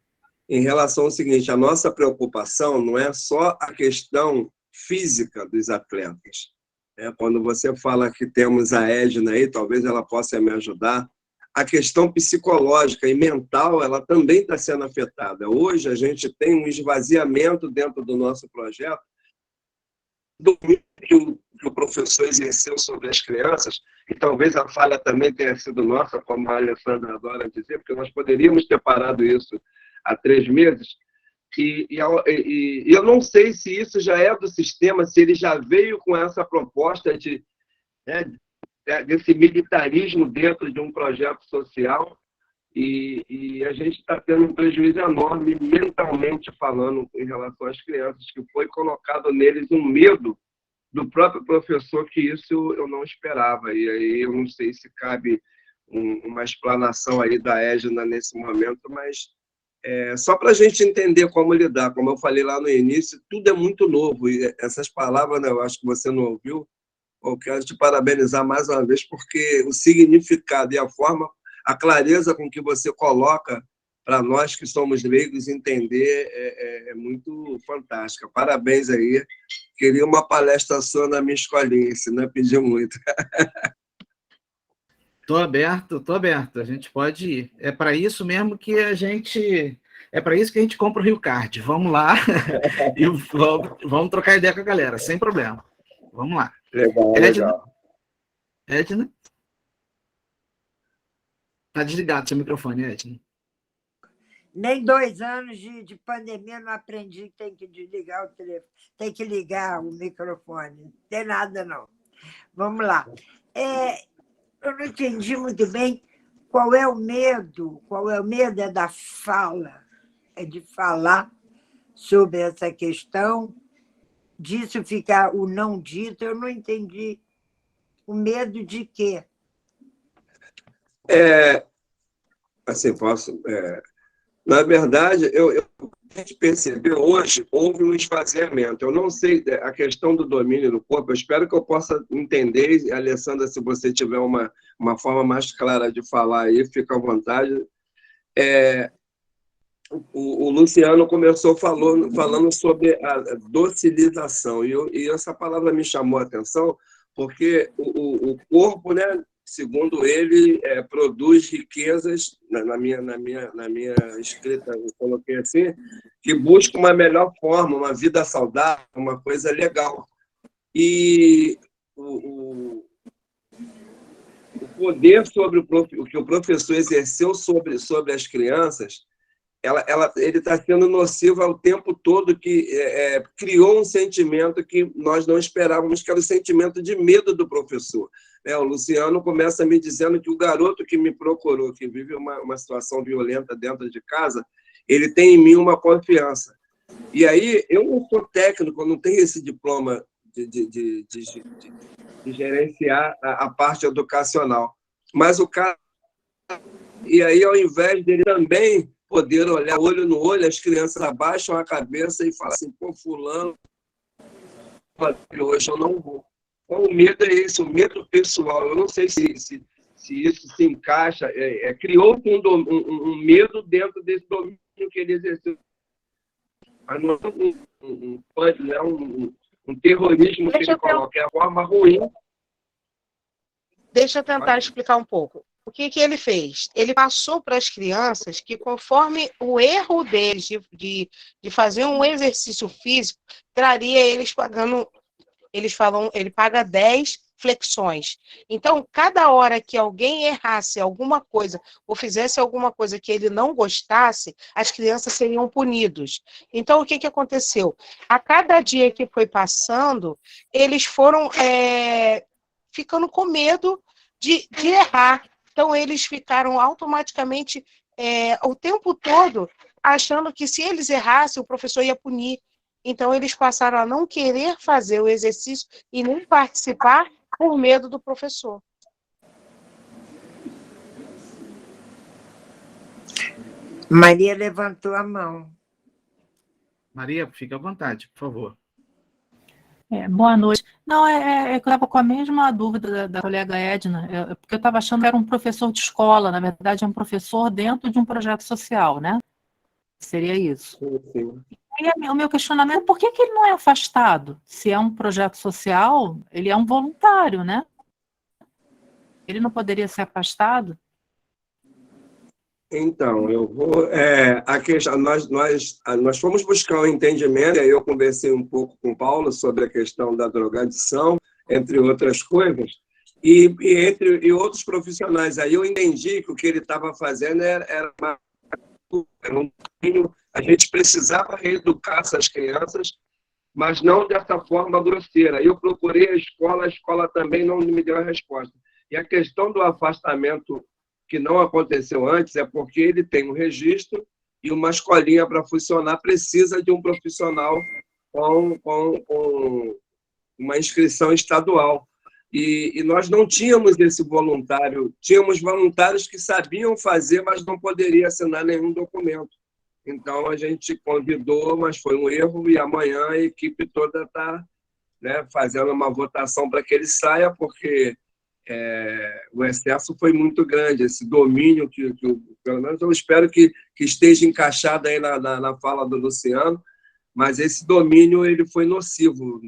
em relação ao seguinte: a nossa preocupação não é só a questão física dos atletas. Quando você fala que temos a Edna aí, talvez ela possa me ajudar, a questão psicológica e mental, ela também está sendo afetada. Hoje, a gente tem um esvaziamento dentro do nosso projeto do que o professor exerceu sobre as crianças, e talvez a falha também tenha sido nossa, como a Alessandra adora dizer, porque nós poderíamos ter parado isso há 3 meses, e eu não sei se isso já é do sistema, se ele já veio com essa proposta desse militarismo dentro de um projeto social, e a gente está tendo um prejuízo enorme, mentalmente falando, em relação às crianças, que foi colocado neles um medo do próprio professor, que isso eu não esperava. E aí eu não sei se cabe uma explanação aí da Edna nesse momento, mas só para a gente entender como lidar. Como eu falei lá no início, tudo é muito novo, e essas palavras, né, eu acho que você não ouviu. Eu quero te parabenizar mais uma vez, porque o significado e a forma, a clareza com que você coloca para nós que somos leigos entender é muito fantástica. Parabéns aí. Queria uma palestra sua na minha escolinha, se não pediu muito. Estou aberto. A gente pode ir. É para isso mesmo que a gente... É para isso que a gente compra o Rio Card. Vamos lá e vamos trocar ideia com a galera, sem problema. Vamos lá. Legal. Edna? Está desligado seu microfone, Edna. Nem 2 anos de pandemia não aprendi que tem que desligar o telefone, tem que ligar o microfone. Não tem nada, não. Vamos lá. Eu não entendi muito bem qual é o medo. Qual é o medo? É da fala. É de falar sobre essa questão, disso ficar o não dito. Eu não entendi. O medo de quê? Assim, posso... Na verdade, a gente percebeu hoje, houve um esvaziamento. Eu não sei a questão do domínio do corpo, eu espero que eu possa entender. Alessandra, se você tiver uma forma mais clara de falar aí, fica à vontade. O Luciano começou falando sobre a docilização, e essa palavra me chamou a atenção, porque o corpo, né, segundo ele, produz riquezas, na minha escrita eu coloquei assim, que busca uma melhor forma, uma vida saudável, uma coisa legal. E o poder sobre o que o professor exerceu sobre as crianças, ele está sendo nocivo ao tempo todo, que criou um sentimento que nós não esperávamos, que era o sentimento de medo do professor. O Luciano começa me dizendo que o garoto que me procurou, que vive uma situação violenta dentro de casa, ele tem em mim uma confiança. E aí, eu não sou técnico, eu não tenho esse diploma de gerenciar a parte educacional. Mas o cara... E aí, ao invés dele também poder olhar olho no olho, as crianças abaixam a cabeça e falam assim: pô, fulano, hoje eu não vou. Então, o medo é esse, o medo pessoal. Eu não sei se isso se encaixa, criou um medo dentro desse domínio que ele exerceu. Mas não é um terrorismo que ele coloca, é a forma ruim. Deixa eu tentar explicar um pouco. O que ele fez? Ele passou para as crianças que, conforme o erro deles de fazer um exercício físico, traria eles pagando, ele paga 10 flexões. Então, cada hora que alguém errasse alguma coisa ou fizesse alguma coisa que ele não gostasse, as crianças seriam punidos. Então, o que aconteceu? A cada dia que foi passando, eles foram ficando com medo de errar. Então, eles ficaram automaticamente, o tempo todo, achando que se eles errassem, o professor ia punir. Então, eles passaram a não querer fazer o exercício e nem participar por medo do professor. Maria levantou a mão. Maria, fica à vontade, por favor. Boa noite. Não, que eu estava com a mesma dúvida da colega Edna, porque eu estava achando que era um professor de escola, na verdade é um professor dentro de um projeto social, né? Seria isso. Sim. E o meu questionamento, por que ele não é afastado? Se é um projeto social, ele é um voluntário, né? Ele não poderia ser afastado? Então, eu vou. A questão, nós fomos buscar um entendimento, e aí eu conversei um pouco com o Paulo sobre a questão da drogadição, entre outras coisas, e outros profissionais. Aí eu entendi que o que ele estava fazendo era um pouquinho. A gente precisava reeducar essas crianças, mas não dessa forma grosseira. Eu procurei a escola também não me deu a resposta. E a questão do afastamento que não aconteceu antes é porque ele tem um registro e uma escolinha para funcionar precisa de um profissional com uma inscrição estadual. E nós não tínhamos esse voluntário, tínhamos voluntários que sabiam fazer, mas não poderiam assinar nenhum documento. Então, a gente convidou, mas foi um erro, e amanhã a equipe toda está, né, fazendo uma votação para que ele saia, porque o excesso foi muito grande, esse domínio pelo menos eu espero que esteja encaixado aí na fala do Luciano, mas esse domínio ele foi nocivo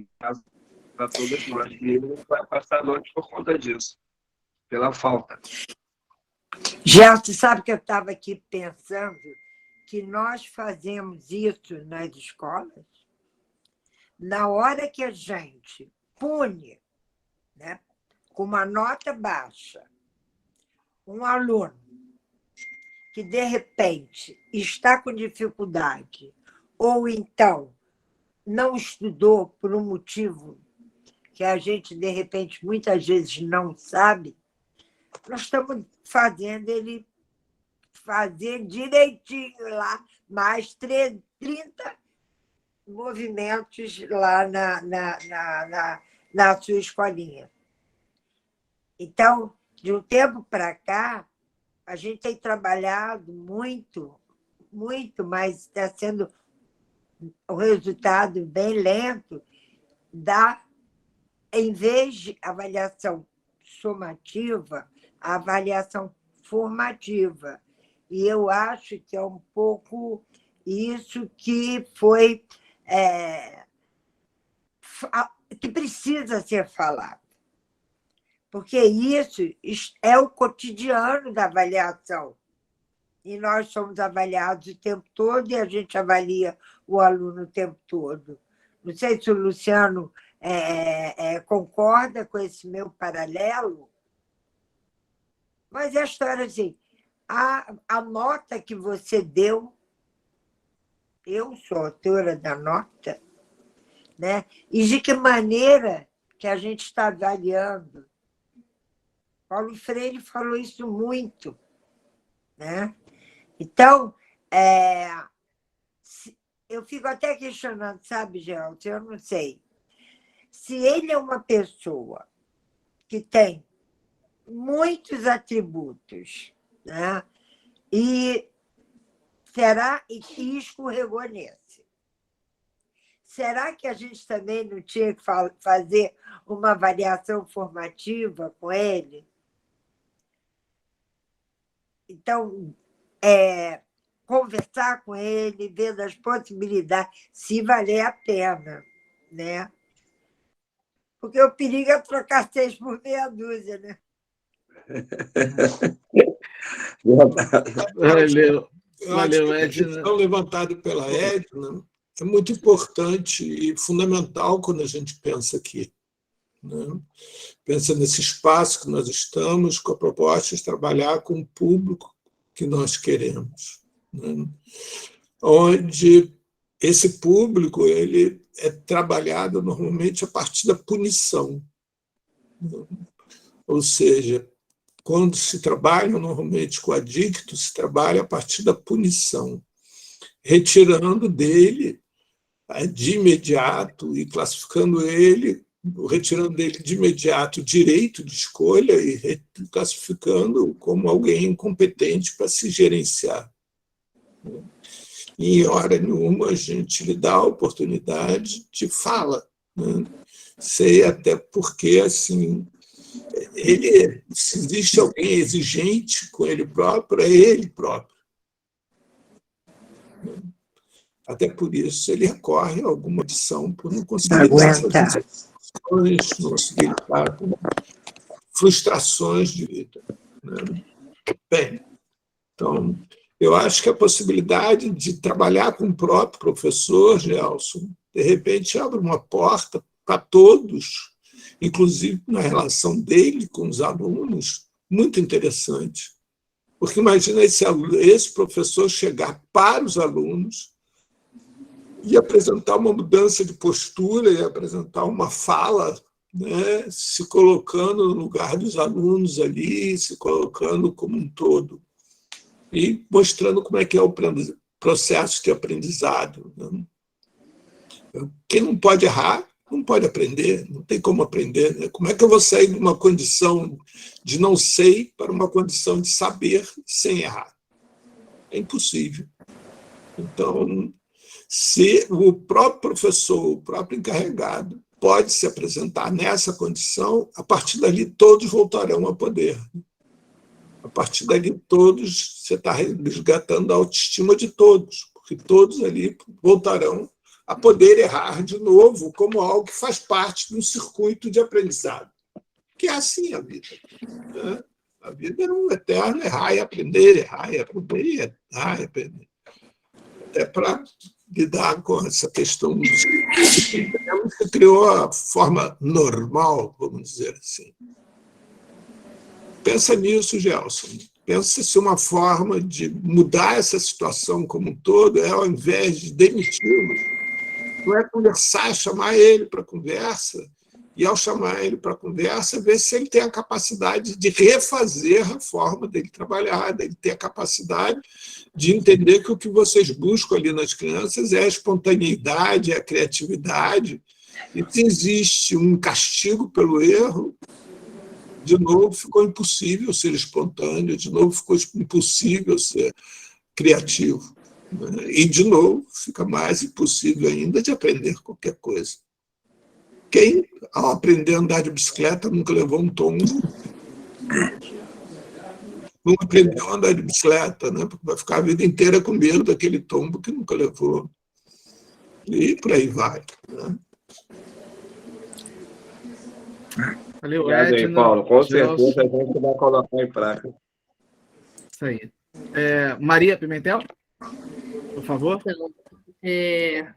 para todos nós, e ele vai passar a noite por conta disso, pela falta. Gerson, sabe que eu estava aqui pensando que nós fazemos isso nas escolas? Na hora que a gente pune, né, com uma nota baixa, um aluno que, de repente, está com dificuldade, ou então não estudou por um motivo que a gente, de repente, muitas vezes não sabe, nós estamos fazendo ele fazer direitinho lá, mais 30 movimentos lá na sua escolinha. Então, de um tempo para cá, a gente tem trabalhado muito, mas está sendo um resultado bem lento em vez de avaliação somativa, a avaliação formativa. E eu acho que é um pouco isso que foi que precisa ser falado. Porque isso é o cotidiano da avaliação. E nós somos avaliados o tempo todo e a gente avalia o aluno o tempo todo. Não sei se o Luciano concorda com esse meu paralelo, mas é a história assim, a nota que você deu, eu sou autora da nota, né? E de que maneira que a gente está avaliando. Paulo Freire falou isso muito, né? Então, eu fico até questionando, sabe, Gelson? Eu não sei. Se ele é uma pessoa que tem muitos atributos, né? E escorregou nesse. Será que a gente também não tinha que fazer uma avaliação formativa com ele? Então, conversar com ele, ver as possibilidades, se valer a pena, né? Porque o perigo é trocar 6 por meia dúzia, né? Valeu, Eu acho que a Edna. questão levantada pela Edna é muito importante e fundamental quando a gente pensa aqui, né? Pensa nesse espaço que nós estamos, com a proposta de trabalhar com o público que nós queremos, né? Onde esse público ele é trabalhado normalmente a partir da punição, né? Ou seja, quando se trabalha normalmente com adicto, se trabalha a partir da punição, retirando dele de imediato e classificando ele, retirando dele de imediato o direito de escolha e classificando como alguém incompetente para se gerenciar. E, em hora nenhuma, a gente lhe dá a oportunidade de fala, né? Sei até porque, assim, se existe alguém exigente com ele próprio, é ele próprio. Até por isso ele recorre a alguma opção por não conseguir lidar com as frustrações, não conseguir lidar com frustrações de vida, né? Bem, então, eu acho que a possibilidade de trabalhar com o próprio professor, Gelson, de repente abre uma porta para todos, inclusive na relação dele com os alunos, muito interessante. Porque imagina esse professor chegar para os alunos e apresentar uma mudança de postura, e apresentar uma fala, né, se colocando no lugar dos alunos ali, se colocando como um todo, e mostrando como é que é o processo de aprendizado, né? Quem não pode errar, não pode aprender, não tem como aprender, né? Como é que eu vou sair de uma condição de não sei para uma condição de saber sem errar? É impossível. Então, se o próprio professor, o próprio encarregado, pode se apresentar nessa condição, a partir dali todos voltarão a poder. A partir dali todos, você está resgatando a autoestima de todos, porque todos ali voltarão a poder errar de novo como algo que faz parte de um circuito de aprendizado. Que é assim a vida, né? A vida é um eterno errar e aprender, errar e aprender, errar e aprender. Até para lidar com essa questão que criou a forma normal, vamos dizer assim. Pensa nisso, Gelson. Pensa se uma forma de mudar essa situação como um todo é, ao invés de demiti-lo, não é conversar, chamar ele para conversa, e, ao chamar ele para conversa, ver se ele tem a capacidade de refazer a forma dele trabalhar, dele ter a capacidade de entender que o que vocês buscam ali nas crianças é a espontaneidade, é a criatividade, e se existe um castigo pelo erro, de novo ficou impossível ser espontâneo, de novo ficou impossível ser criativo. E, de novo, fica mais impossível ainda de aprender qualquer coisa. Quem, ao aprender a andar de bicicleta, nunca levou um tombo, não aprendeu a andar de bicicleta, né? Porque vai ficar a vida inteira com medo daquele tombo que nunca levou. E por aí vai, né? Valeu, Obrigado aí, Edna, Paulo. Com Gelson. certeza a gente vai colocar em prática. Isso aí. Maria Pimentel, por favor.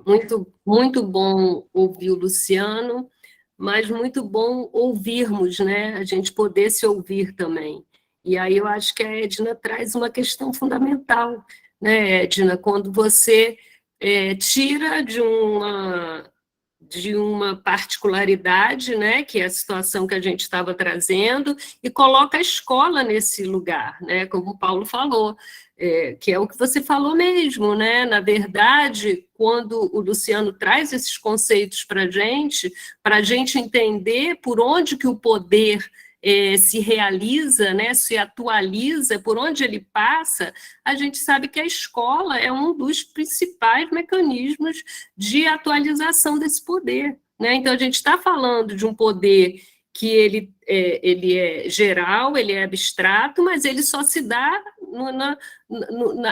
Então, muito bom ouvir o Luciano, mas muito bom ouvirmos, né? A gente poder se ouvir também. E aí eu acho que a Edna traz uma questão fundamental, né, Edna? Quando você tira de uma particularidade, né, que é a situação que a gente estava trazendo, e coloca a escola nesse lugar, né, como o Paulo falou, que é o que você falou mesmo, né? Na verdade, quando o Luciano traz esses conceitos para a gente entender por onde que o poder se realiza, né, se atualiza, por onde ele passa, a gente sabe que a escola é um dos principais mecanismos de atualização desse poder, né? Então, a gente está falando de um poder que ele é geral, ele é abstrato, mas ele só se dá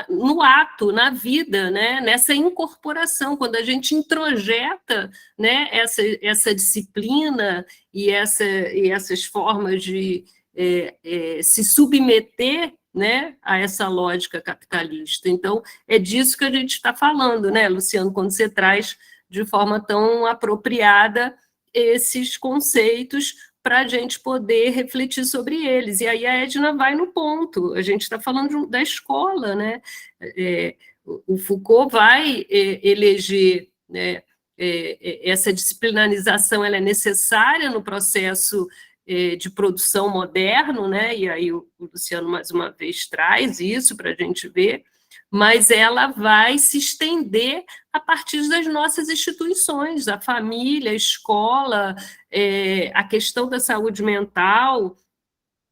no ato, na vida, né? Nessa incorporação, quando a gente introjeta, né, essa disciplina e essas formas de se submeter, né, a essa lógica capitalista. Então, é disso que a gente está falando, né, Luciano, quando você traz de forma tão apropriada esses conceitos para a gente poder refletir sobre eles. E aí a Edna vai no ponto, a gente está falando da escola, né? O Foucault vai eleger, né, essa disciplinarização, ela é necessária no processo de produção moderno, né? E aí o Luciano, mais uma vez, traz isso para a gente ver, mas ela vai se estender a partir das nossas instituições, a família, a escola, a questão da saúde mental.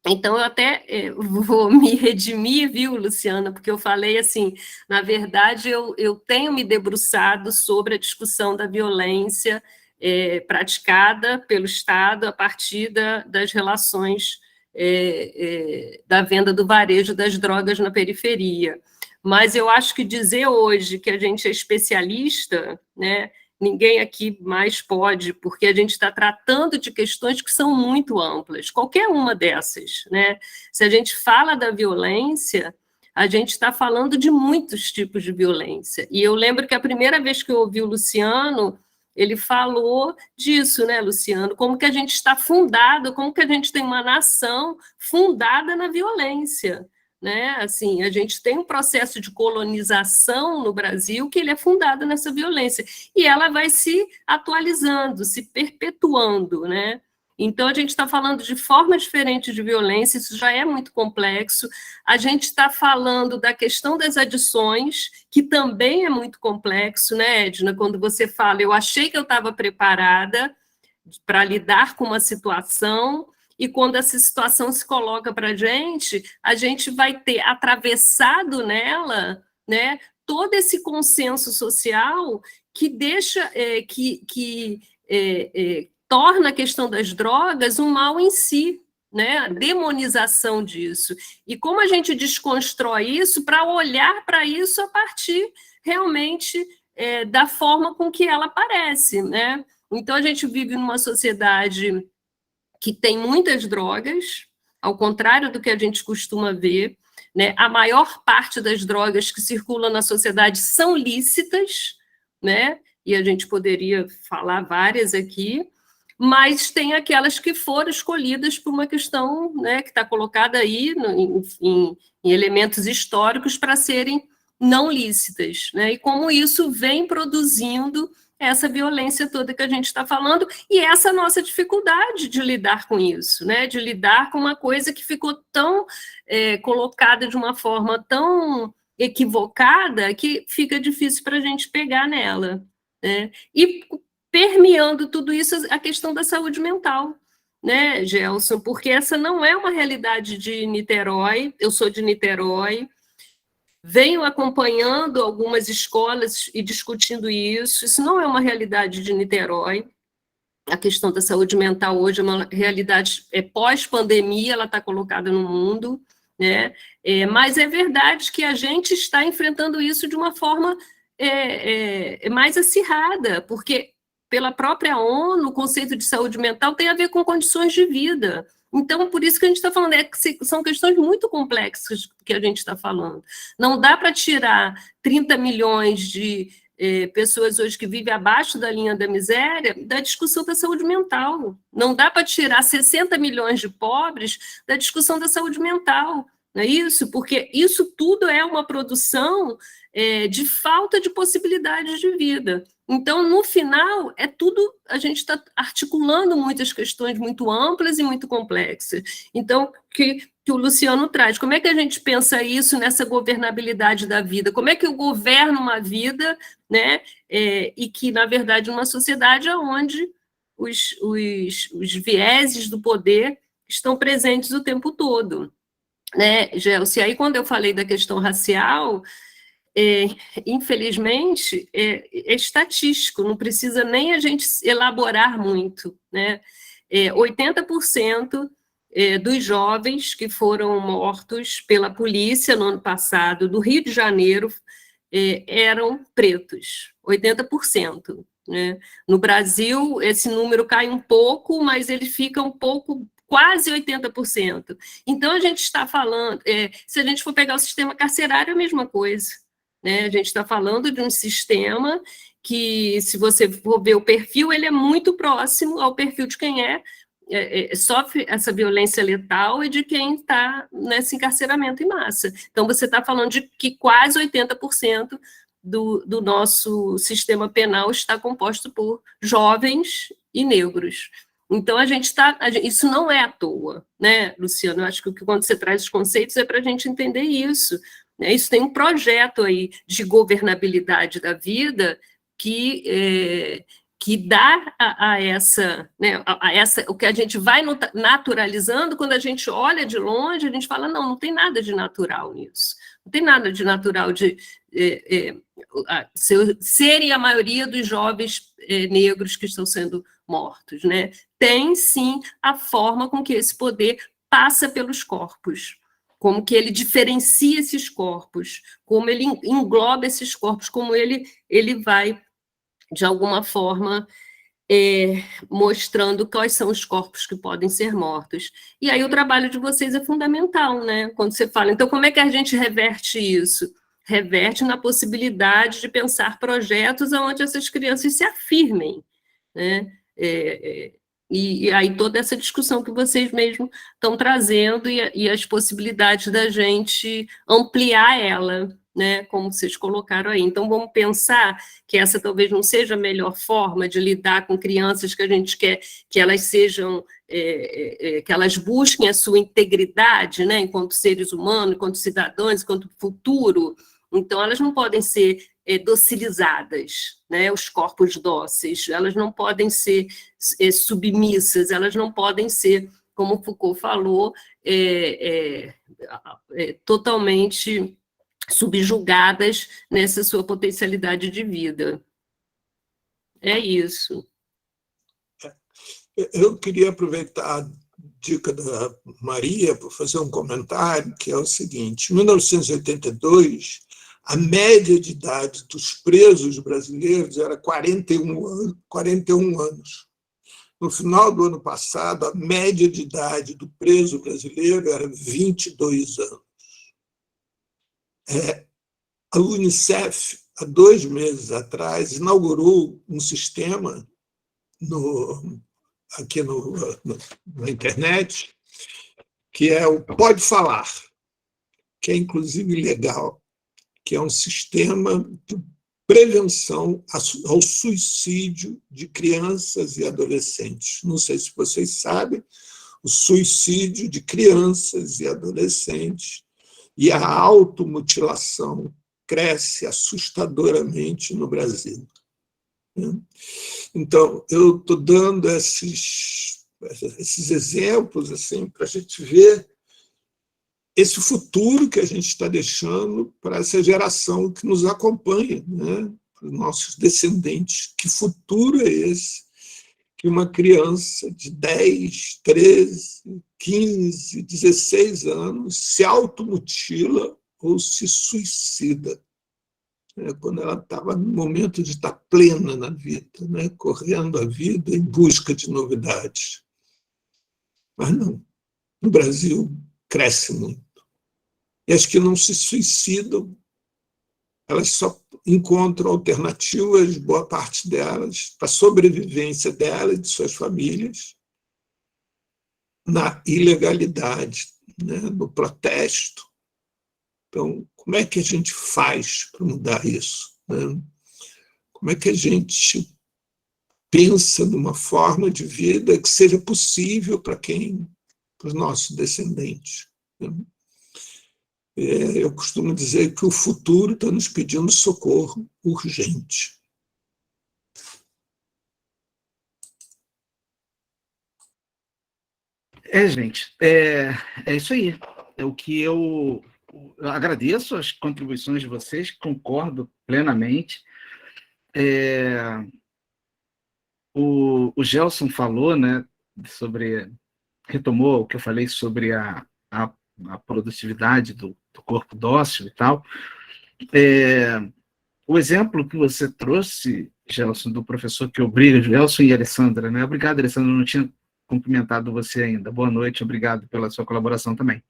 Então, eu até vou me redimir, viu, Luciana, porque eu falei assim, na verdade, eu tenho me debruçado sobre a discussão da violência praticada pelo Estado a partir das relações da venda do varejo das drogas na periferia. Mas eu acho que dizer hoje que a gente é especialista, né, ninguém aqui mais pode, porque a gente está tratando de questões que são muito amplas, qualquer uma dessas, né? Se a gente fala da violência, a gente está falando de muitos tipos de violência. E eu lembro que a primeira vez que eu ouvi o Luciano, ele falou disso, né, Luciano? Como que a gente está fundado, como que a gente tem uma nação fundada na violência, né? Assim, a gente tem um processo de colonização no Brasil que ele é fundado nessa violência, e ela vai se atualizando, se perpetuando, né? Então, a gente está falando de formas diferentes de violência, isso já é muito complexo. A gente está falando da questão das adições, que também é muito complexo, né, Edna? Quando você fala, eu achei que eu estava preparada para lidar com uma situação, e quando essa situação se coloca para a gente vai ter atravessado nela, né, todo esse consenso social que deixa, torna a questão das drogas um mal em si, né, a demonização disso. E como a gente desconstrói isso para olhar para isso a partir realmente da forma com que ela aparece, né? Então, a gente vive numa sociedade que tem muitas drogas, ao contrário do que a gente costuma ver, né? A maior parte das drogas que circulam na sociedade são lícitas, né? E a gente poderia falar várias aqui, mas tem aquelas que foram escolhidas por uma questão, né, que está colocada aí em elementos históricos para serem não lícitas, né? E como isso vem produzindo essa violência toda que a gente está falando, e essa nossa dificuldade de lidar com isso, né? De lidar com uma coisa que ficou tão colocada de uma forma tão equivocada que fica difícil para a gente pegar nela, né? E permeando tudo isso a questão da saúde mental, né, Gelson? Porque essa não é uma realidade de Niterói, eu sou de Niterói, venho acompanhando algumas escolas e discutindo isso não é uma realidade de Niterói, a questão da saúde mental hoje é uma realidade pós-pandemia, ela está colocada no mundo, né? Mas é verdade que a gente está enfrentando isso de uma forma mais acirrada, porque pela própria ONU, o conceito de saúde mental tem a ver com condições de vida. Então, por isso que a gente está falando, que são questões muito complexas que a gente está falando. Não dá para tirar 30 milhões de pessoas hoje que vivem abaixo da linha da miséria da discussão da saúde mental. Não dá para tirar 60 milhões de pobres da discussão da saúde mental. Não é isso? Porque isso tudo é uma produção de falta de possibilidades de vida. Então, no final, a gente está articulando muitas questões muito amplas e muito complexas. Então, que o Luciano traz, como é que a gente pensa isso nessa governabilidade da vida? Como é que eu governo uma vida, né, e que, na verdade, uma sociedade onde os vieses do poder estão presentes o tempo todo, né, Gelson? E aí, quando eu falei da questão racial, infelizmente, é estatístico, não precisa nem a gente elaborar muito, né? 80% dos jovens que foram mortos pela polícia no ano passado, do Rio de Janeiro, eram pretos, 80%. Né? No Brasil, esse número cai um pouco, mas ele fica um pouco, quase 80%. Então, a gente está falando, se a gente for pegar o sistema carcerário, é a mesma coisa. Né? A gente está falando de um sistema que, se você for ver o perfil, ele é muito próximo ao perfil de quem sofre essa violência letal e de quem está nesse encarceramento em massa. Então, você está falando de que quase 80% do nosso sistema penal está composto por jovens e negros. Então, isso não é à toa, né, Luciano? Eu acho que quando você traz os conceitos é para a gente entender isso. Né? Isso tem um projeto aí de governabilidade da vida que que dá a essa, né, o que a gente vai naturalizando, quando a gente olha de longe, a gente fala, não tem nada de natural nisso. Não tem nada de natural de serem a maioria dos jovens negros que estão sendo mortos, né? Tem, sim, a forma com que esse poder passa pelos corpos, como que ele diferencia esses corpos, como ele engloba esses corpos, como ele vai, de alguma forma, mostrando quais são os corpos que podem ser mortos. E aí o trabalho de vocês é fundamental, né? Quando você fala, então, como é que a gente reverte isso? Reverte na possibilidade de pensar projetos onde essas crianças se afirmem, né? E aí toda essa discussão que vocês mesmos estão trazendo e as possibilidades da gente ampliar ela, né, como vocês colocaram aí. Então, vamos pensar que essa talvez não seja a melhor forma de lidar com crianças, que a gente quer que elas sejam, que elas busquem a sua integridade, né, enquanto seres humanos, enquanto cidadãos, enquanto futuro. Então, elas não podem ser docilizadas, né, os corpos dóceis, elas não podem ser submissas, elas não podem ser, como Foucault falou, totalmente subjugadas nessa sua potencialidade de vida. É isso. Eu queria aproveitar a dica da Maria para fazer um comentário, que é o seguinte: em 1982, a média de idade dos presos brasileiros era 41 anos. No final do ano passado, a média de idade do preso brasileiro era 22 anos. A Unicef, há 2 meses atrás, inaugurou um sistema aqui na internet, que é o Pode Falar, que é inclusive legal, que é um sistema de prevenção ao suicídio de crianças e adolescentes. Não sei se vocês sabem, o suicídio de crianças e adolescentes e a automutilação cresce assustadoramente no Brasil. Então, eu estou dando esses exemplos assim, para a gente ver esse futuro que a gente está deixando para essa geração que nos acompanha, né? Para os nossos descendentes. Que futuro é esse que uma criança de 10, 13, 15, 16 anos se automutila ou se suicida, né? Quando ela estava no momento de estar plena na vida, né? Correndo a vida em busca de novidades. Mas não. No Brasil, cresce muito. E as que não se suicidam, elas só encontram alternativas, boa parte delas, para a sobrevivência delas e de suas famílias, na ilegalidade, né, no protesto. Então, como é que a gente faz para mudar isso, né? Como é que a gente pensa numa forma de vida que seja possível para os nossos descendentes, né? Eu costumo dizer que o futuro está nos pedindo socorro urgente. Gente, é isso aí. É o que eu agradeço as contribuições de vocês, concordo plenamente. O Gelson falou, né, retomou o que eu falei sobre a produtividade do corpo dócil e tal. O exemplo que você trouxe, Gelson, do professor que obriga, Gelson e Alessandra, né? Obrigado, Alessandra, não tinha cumprimentado você ainda. Boa noite, obrigado pela sua colaboração também.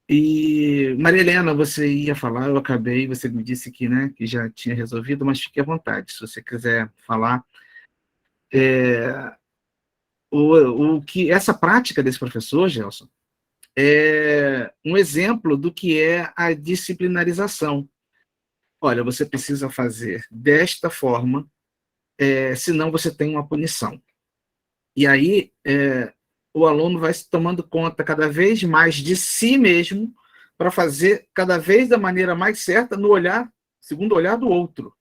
E, Maria Helena, você ia falar, eu acabei, você me disse que, né, que já tinha resolvido, mas fique à vontade, se você quiser falar. Que essa prática desse professor, Gelson, é um exemplo do que é a disciplinarização. Olha, você precisa fazer desta forma, senão você tem uma punição. E aí, o aluno vai se tomando conta cada vez mais de si mesmo para fazer cada vez da maneira mais certa no olhar, segundo o olhar do outro.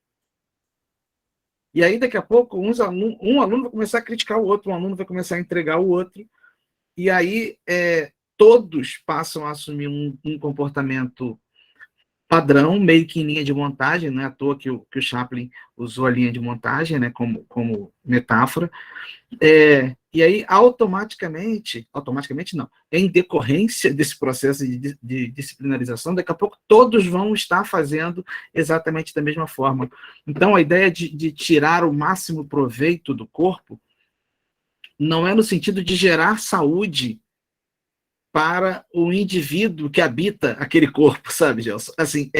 E aí, daqui a pouco, um aluno vai começar a criticar o outro, um aluno vai começar a entregar o outro, e aí todos passam a assumir um comportamento padrão, meio que em linha de montagem, não é à toa que o Chaplin usou a linha de montagem, né, como metáfora, e aí automaticamente não, em decorrência desse processo de disciplinarização, daqui a pouco todos vão estar fazendo exatamente da mesma forma. Então, a ideia de tirar o máximo proveito do corpo não é no sentido de gerar saúde para o indivíduo que habita aquele corpo, sabe, Gelson? Assim,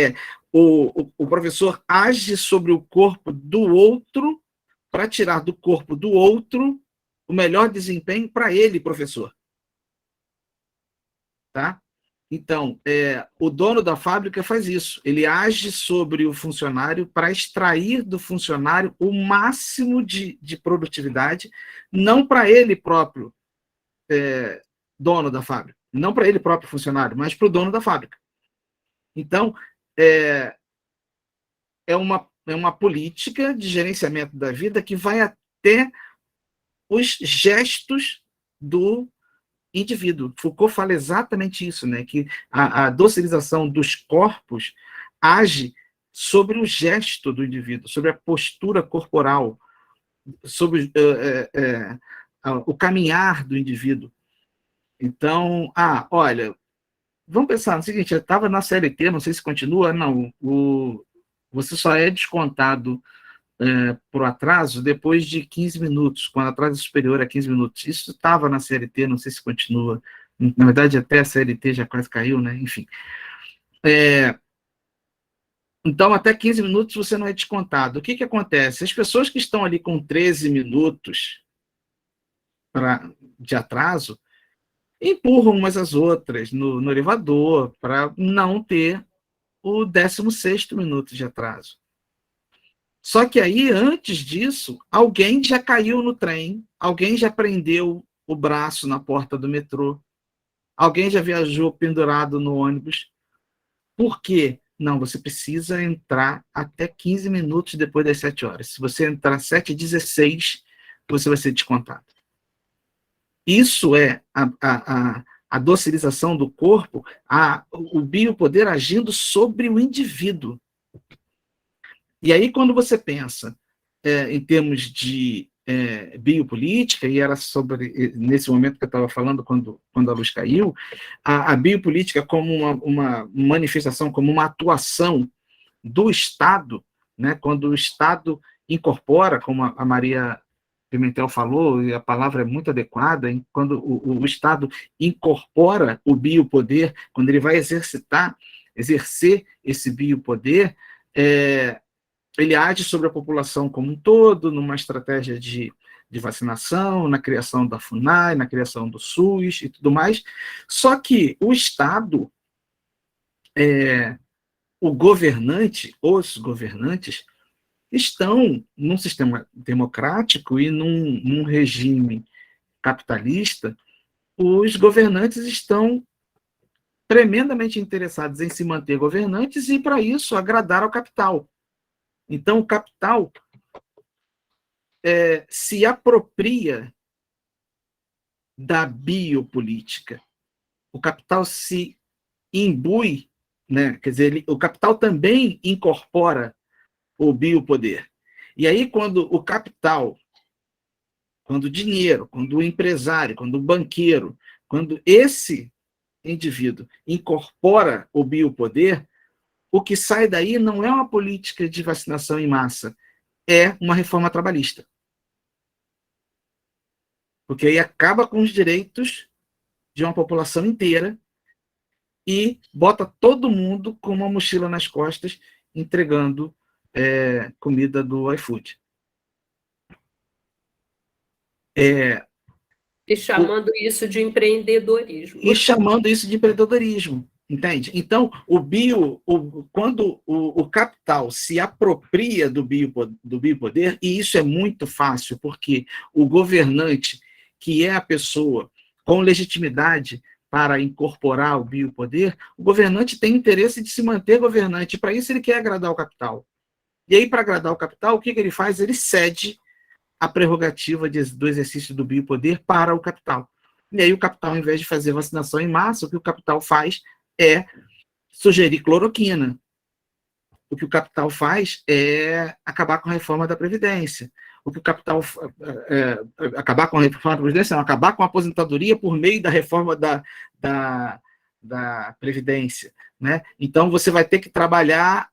o professor age sobre o corpo do outro para tirar do corpo do outro o melhor desempenho para ele, professor. Tá? Então, o dono da fábrica faz isso. Ele age sobre o funcionário para extrair do funcionário o máximo de produtividade, não para ele próprio, dono da fábrica, não para ele próprio funcionário, mas para o dono da fábrica. Então, é uma política de gerenciamento da vida que vai até os gestos do indivíduo. Foucault fala exatamente isso, né? Que a docilização dos corpos age sobre o gesto do indivíduo, sobre a postura corporal, sobre o caminhar do indivíduo. Então, olha, vamos pensar no seguinte, eu estava na CLT, não sei se continua, não, você só é descontado por atraso depois de 15 minutos, quando atraso é superior a 15 minutos. Isso estava na CLT, não sei se continua. Na verdade, até a CLT já quase caiu, né? Enfim. Então, até 15 minutos você não é descontado. O que acontece? As pessoas que estão ali com 13 minutos de atraso empurram umas às outras no elevador para não ter o 16º minuto de atraso. Só que aí, antes disso, alguém já caiu no trem, alguém já prendeu o braço na porta do metrô, alguém já viajou pendurado no ônibus. Por quê? Não, você precisa entrar até 15 minutos depois das 7 horas. Se você entrar às 7h16, você vai ser descontado. Isso é a docilização do corpo, o biopoder agindo sobre o indivíduo. E aí, quando você pensa em termos de biopolítica, e era nesse momento que eu estava falando, quando a luz caiu, a biopolítica como uma manifestação, como uma atuação do Estado, né, quando o Estado incorpora, como a Maria Pimentel falou, e a palavra é muito adequada, quando o Estado incorpora o biopoder, quando ele vai exercer esse biopoder, ele age sobre a população como um todo, numa estratégia de vacinação, na criação da FUNAI, na criação do SUS e tudo mais. Só que o Estado, o governante, os governantes, estão num sistema democrático e num regime capitalista, os governantes estão tremendamente interessados em se manter governantes e, para isso, agradar ao capital. Então, o capital se apropria da biopolítica. O capital se imbui, né? Quer dizer, o capital também incorpora o biopoder. E aí, quando o capital, quando o dinheiro, quando o empresário, quando o banqueiro, quando esse indivíduo incorpora o biopoder, o que sai daí não é uma política de vacinação em massa, é uma reforma trabalhista. Porque aí acaba com os direitos de uma população inteira e bota todo mundo com uma mochila nas costas entregando comida do iFood. E chamando isso de empreendedorismo. Entende? Então, quando o capital se apropria do biopoder, e isso é muito fácil, porque o governante, que é a pessoa com legitimidade para incorporar o biopoder, o governante tem interesse de se manter governante, para isso ele quer agradar o capital. E aí, para agradar o capital, o que ele faz? Ele cede a prerrogativa do exercício do biopoder para o capital. E aí o capital, ao invés de fazer vacinação em massa, o que o capital faz é sugerir cloroquina. O que o capital faz é acabar com a reforma da Previdência. O que o capital... acabar com a reforma da Previdência, não, acabar com a aposentadoria por meio da reforma da Previdência. Né? Então, você vai ter que trabalhar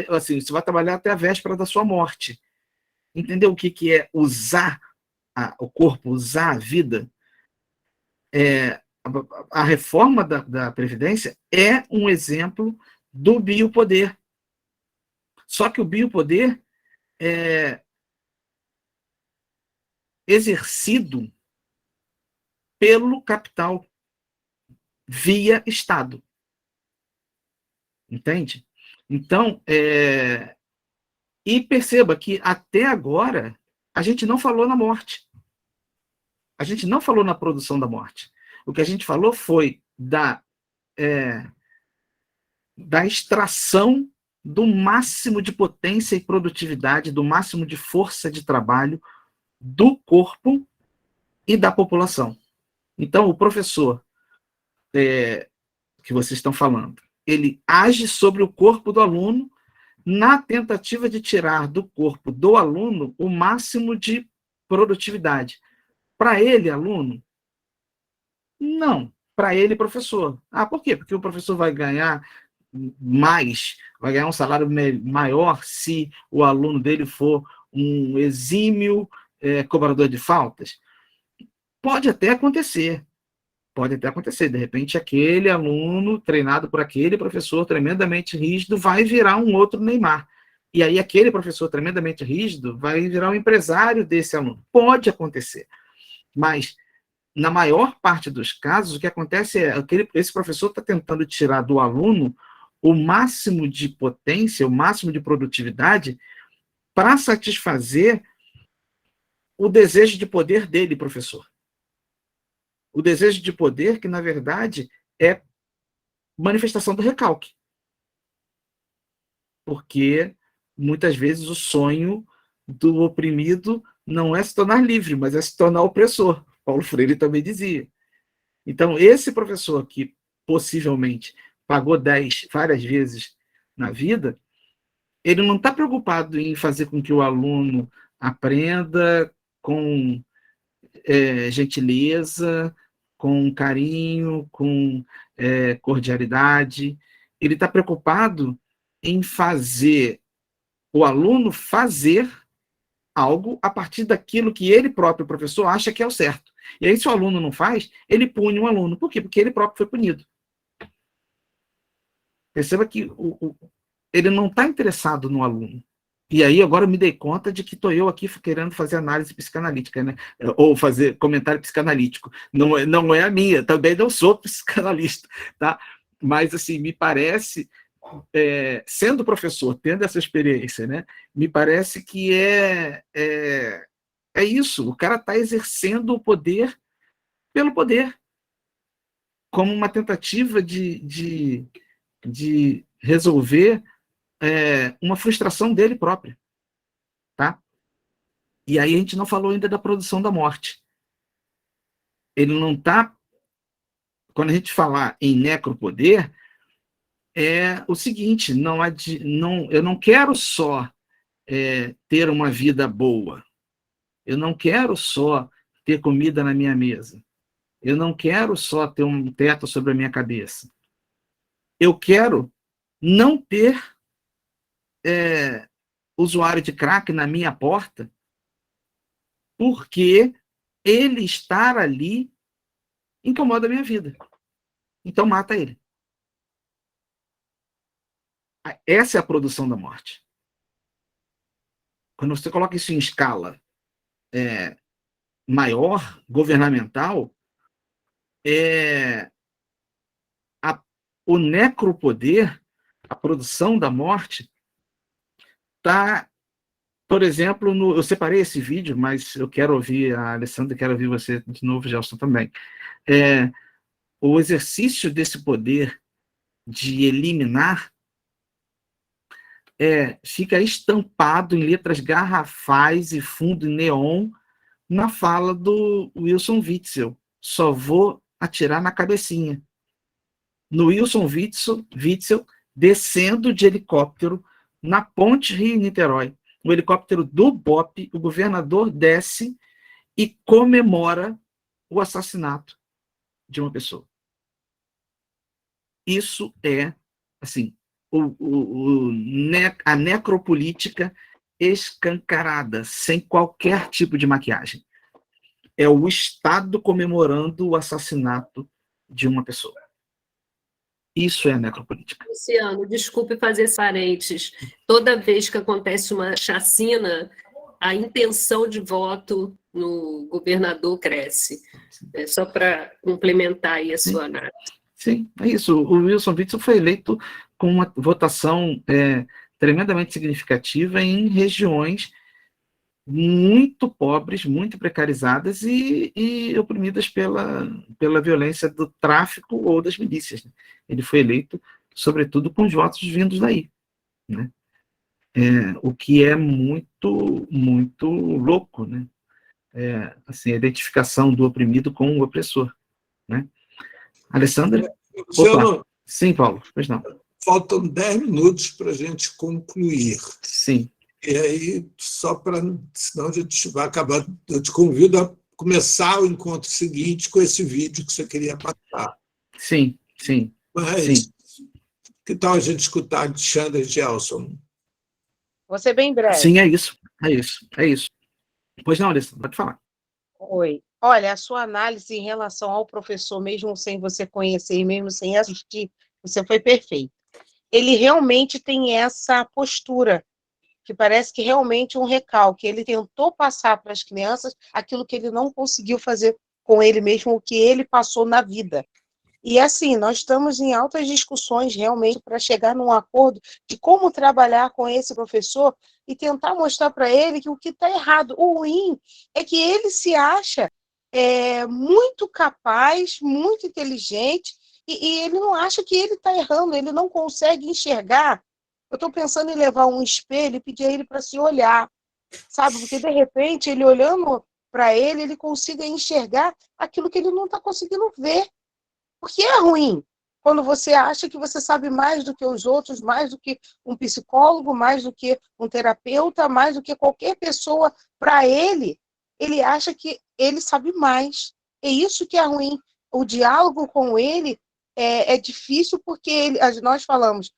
assim, você vai trabalhar até a véspera da sua morte. Entendeu o que é usar o corpo, usar a vida? A reforma da Previdência é um exemplo do biopoder. Só que o biopoder é exercido pelo capital via Estado. Entende? Então, e perceba que até agora a gente não falou na morte. A gente não falou na produção da morte. O que a gente falou foi da extração do máximo de potência e produtividade, do máximo de força de trabalho do corpo e da população. Então, o professor que vocês estão falando, ele age sobre o corpo do aluno na tentativa de tirar do corpo do aluno o máximo de produtividade. Para ele, aluno, não. Para ele, professor. Por quê? Porque o professor vai ganhar mais, vai ganhar um salário maior se o aluno dele for um exímio cobrador de faltas? Pode até acontecer. Pode até acontecer. De repente, aquele aluno treinado por aquele professor tremendamente rígido vai virar um outro Neymar. E aí, aquele professor tremendamente rígido vai virar um empresário desse aluno. Pode acontecer. Mas, na maior parte dos casos, o que acontece é que esse professor está tentando tirar do aluno o máximo de potência, o máximo de produtividade para satisfazer o desejo de poder dele, professor. O desejo de poder que, na verdade, é manifestação do recalque. Porque, muitas vezes, o sonho do oprimido não é se tornar livre, mas é se tornar opressor. Paulo Freire também dizia. Então, esse professor que possivelmente pagou 10 várias vezes na vida, ele não está preocupado em fazer com que o aluno aprenda com gentileza, com carinho, com cordialidade. Ele está preocupado em fazer o aluno fazer algo a partir daquilo que ele próprio, professor, acha que é o certo. E aí, se o aluno não faz, ele pune o aluno. Por quê? Porque ele próprio foi punido. Perceba que ele não está interessado no aluno. E aí, agora eu me dei conta de que estou eu aqui querendo fazer análise psicanalítica, né? Ou fazer comentário psicanalítico. Não é a minha, também não sou psicanalista, tá? Mas, assim, me parece, sendo professor, tendo essa experiência, né? Me parece que é isso. O cara está exercendo o poder pelo poder, como uma tentativa de resolver uma frustração dele próprio. Tá? E aí a gente não falou ainda da produção da morte. Ele não está... Quando a gente falar em necropoder, é o seguinte, eu não quero só ter uma vida boa. Eu não quero só ter comida na minha mesa. Eu não quero só ter um teto sobre a minha cabeça. Eu quero não ter usuário de crack na minha porta, porque ele estar ali incomoda a minha vida. Então mata ele. Essa é a produção da morte. Quando você coloca isso em escala maior, governamental, o necropoder, a produção da morte, está, por exemplo, eu separei esse vídeo, mas eu quero ouvir a Alessandra, quero ouvir você de novo, Gelson, também. O exercício desse poder de eliminar fica estampado em letras garrafais e fundo em neon na fala do Wilson Witzel: só vou atirar na cabecinha. No Wilson Witzel descendo de helicóptero na ponte Rio-Niterói, o helicóptero do BOPE, o governador desce e comemora o assassinato de uma pessoa. Isso é, assim, a necropolítica escancarada, sem qualquer tipo de maquiagem. É o Estado comemorando o assassinato de uma pessoa. Isso é a necropolítica. Luciano, desculpe fazer esse parênteses. Toda vez que acontece uma chacina, a intenção de voto no governador cresce. É só para complementar aí a sua análise. Sim, é isso. O Wilson Witzel foi eleito com uma votação tremendamente significativa em regiões muito pobres, muito precarizadas e oprimidas pela violência do tráfico ou das milícias. Ele foi eleito, sobretudo, com os votos vindos daí, né? O que é muito, muito louco, né? Assim, a identificação do oprimido com o opressor, né? Alessandra? Luciano, sim, Paulo, pois não. Faltam 10 minutos para a gente concluir. Sim. E aí, só para, senão a gente vai acabar, eu te convido a começar o encontro seguinte com esse vídeo que você queria passar. Sim, sim. Mas, que tal a gente escutar Alexandre Gelson? Vou ser bem breve. Sim, é isso. Pois não, Alessandra, pode falar. Oi. Olha, a sua análise em relação ao professor, mesmo sem você conhecer e mesmo sem assistir, você foi perfeito. Ele realmente tem essa postura, que parece que realmente um recalque. Ele tentou passar para as crianças aquilo que ele não conseguiu fazer com ele mesmo, o que ele passou na vida. E assim, nós estamos em altas discussões realmente para chegar num acordo de como trabalhar com esse professor e tentar mostrar para ele que o que está errado. O ruim é que ele se acha muito capaz, muito inteligente, e ele não acha que ele está errando, ele não consegue enxergar. Eu estou pensando em levar um espelho e pedir a ele para se olhar, sabe? Porque, de repente, ele olhando para ele, ele consiga enxergar aquilo que ele não está conseguindo ver. Porque é ruim quando você acha que você sabe mais do que os outros, mais do que um psicólogo, mais do que um terapeuta, mais do que qualquer pessoa. Para ele acha que ele sabe mais. É isso que é ruim. O diálogo com ele é difícil porque nós falamos,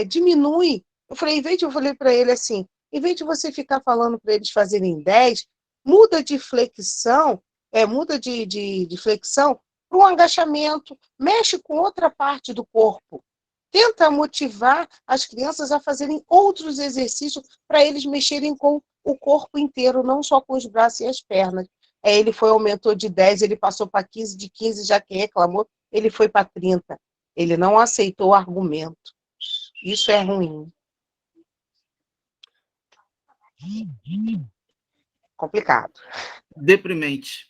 diminui. Eu falei para ele assim, em vez de você ficar falando para eles fazerem 10, muda de flexão, muda de flexão para um agachamento, mexe com outra parte do corpo. Tenta motivar as crianças a fazerem outros exercícios para eles mexerem com o corpo inteiro, não só com os braços e as pernas. Ele aumentou de 10, ele passou para 15, de 15 já que reclamou, ele foi para 30. Ele não aceitou o argumento. Isso é ruim. Complicado. Deprimente.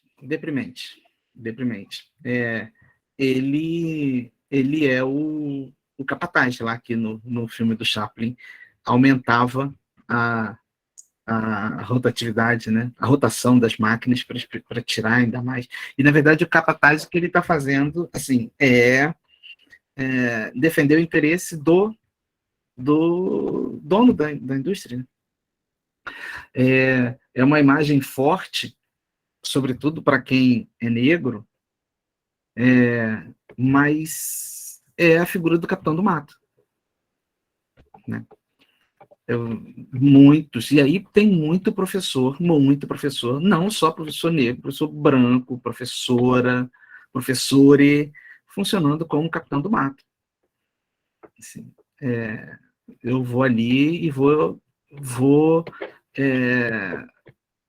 Ele é o capataz lá que no filme do Chaplin aumentava a rotatividade, né? A rotação das máquinas para tirar ainda mais. E, na verdade, o capataz, o que ele está fazendo assim, é defender o interesse do dono da indústria. É uma imagem forte, sobretudo para quem é negro, mas é a figura do Capitão do Mato, né? Muitos, e aí tem muito professor, não só professor negro, professor branco, professore, funcionando como Capitão do Mato. Assim, eu vou ali e vou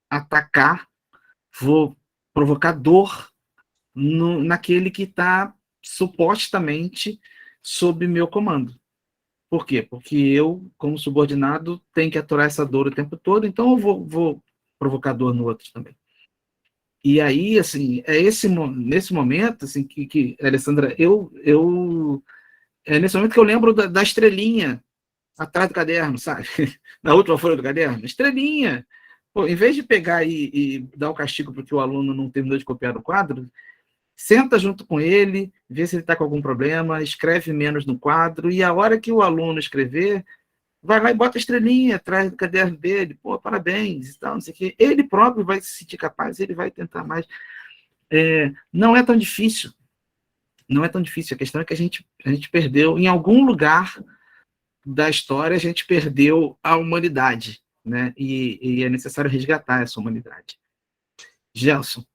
atacar, vou provocar dor naquele que está supostamente sob meu comando. Por quê? Porque eu, como subordinado, tenho que aturar essa dor o tempo todo, então eu vou provocar dor no outro também. E aí, assim, nesse momento, assim, que Alessandra, é nesse momento que eu lembro da estrelinha atrás do caderno, sabe? Na última folha do caderno, estrelinha. Pô, em vez de pegar e dar o castigo porque o aluno não terminou de copiar o quadro, senta junto com ele, vê se ele está com algum problema, escreve menos no quadro, e a hora que o aluno escrever, vai lá e bota a estrelinha atrás do caderno dele, pô, parabéns, e tal, não sei o quê. Ele próprio vai se sentir capaz, ele vai tentar mais. Não é tão difícil. Não é tão difícil. A questão é que a gente perdeu, em algum lugar da história, a gente perdeu a humanidade, né? E é necessário resgatar essa humanidade. Gelson.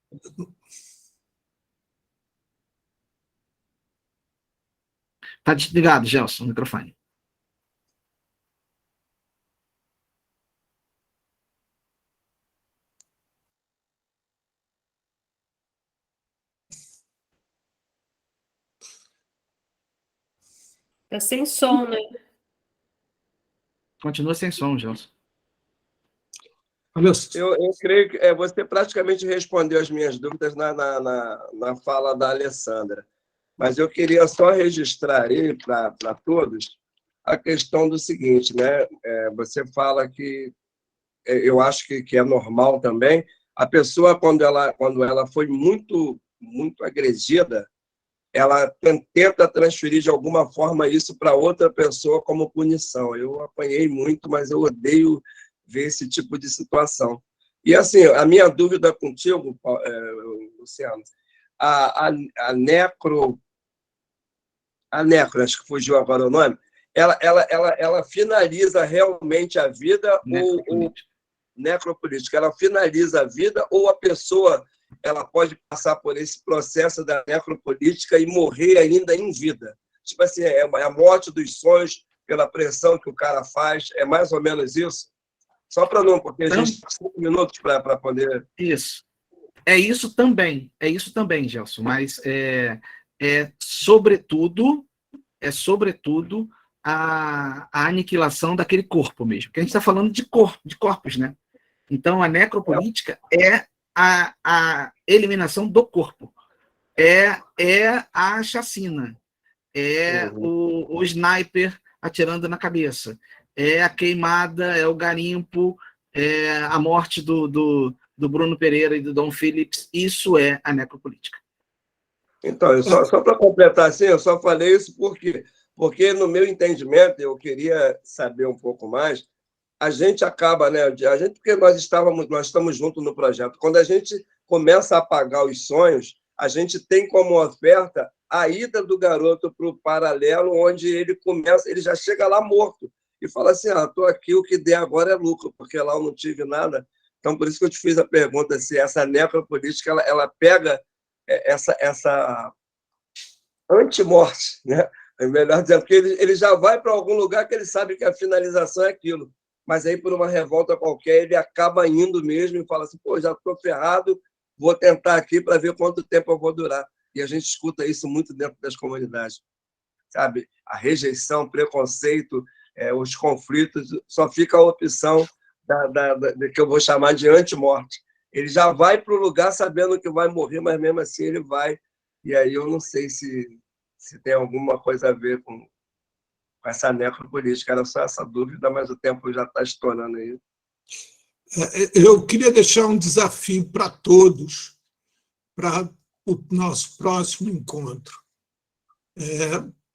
Está desligado, Gelson, o microfone. Está sem som, né? Continua sem som, Gelson. Eu creio que você praticamente respondeu as minhas dúvidas na fala da Alessandra, mas eu queria só registrar aí para todos a questão do seguinte, né? Você fala que, eu acho que é normal também, a pessoa, quando ela foi muito agredida, ela tenta transferir de alguma forma isso para outra pessoa como punição. Eu apanhei muito, mas eu odeio ver esse tipo de situação. E, assim, a minha dúvida contigo, Luciano, a necro, acho que fugiu agora o nome, ela finaliza realmente a vida ou necropolítica? Ela finaliza a vida ou a pessoa ela pode passar por esse processo da necropolítica e morrer ainda em vida? Tipo assim, é a morte dos sonhos pela pressão que o cara faz, é mais ou menos isso? Só para não, porque a gente tem 5 minutos para poder... Isso. É isso também, Gelson, mas sobretudo a aniquilação daquele corpo mesmo, porque a gente está falando de corpos, né? Então, a necropolítica é a eliminação do corpo, é a chacina, o sniper atirando na cabeça, é a queimada, é o garimpo, é a morte do Bruno Pereira e do Dom Phillips. Isso é a necropolítica. Então, só para completar, assim, eu só falei isso porque, no meu entendimento, eu queria saber um pouco mais, a gente acaba, né? Porque nós estamos juntos no projeto. Quando a gente começa a apagar os sonhos, a gente tem como oferta a ida do garoto para o paralelo, onde ele já chega lá morto e fala assim: estou aqui, o que der agora é lucro, porque lá eu não tive nada. Então, por isso que eu te fiz a pergunta se essa necropolítica ela pega essa antimorte, né? É melhor dizer, porque ele já vai para algum lugar que ele sabe que a finalização é aquilo. Mas aí, por uma revolta qualquer, ele acaba indo mesmo e fala assim: pô, já estou ferrado, vou tentar aqui para ver quanto tempo eu vou durar. E a gente escuta isso muito dentro das comunidades. Sabe? A rejeição, preconceito, os conflitos, só fica a opção que eu vou chamar de antimorte. Ele já vai para o lugar sabendo que vai morrer, mas mesmo assim ele vai. E aí eu não sei se tem alguma coisa a ver com essa necropolítica. Era só essa dúvida, mas o tempo já está estourando aí. Eu queria deixar um desafio para todos, para o nosso próximo encontro.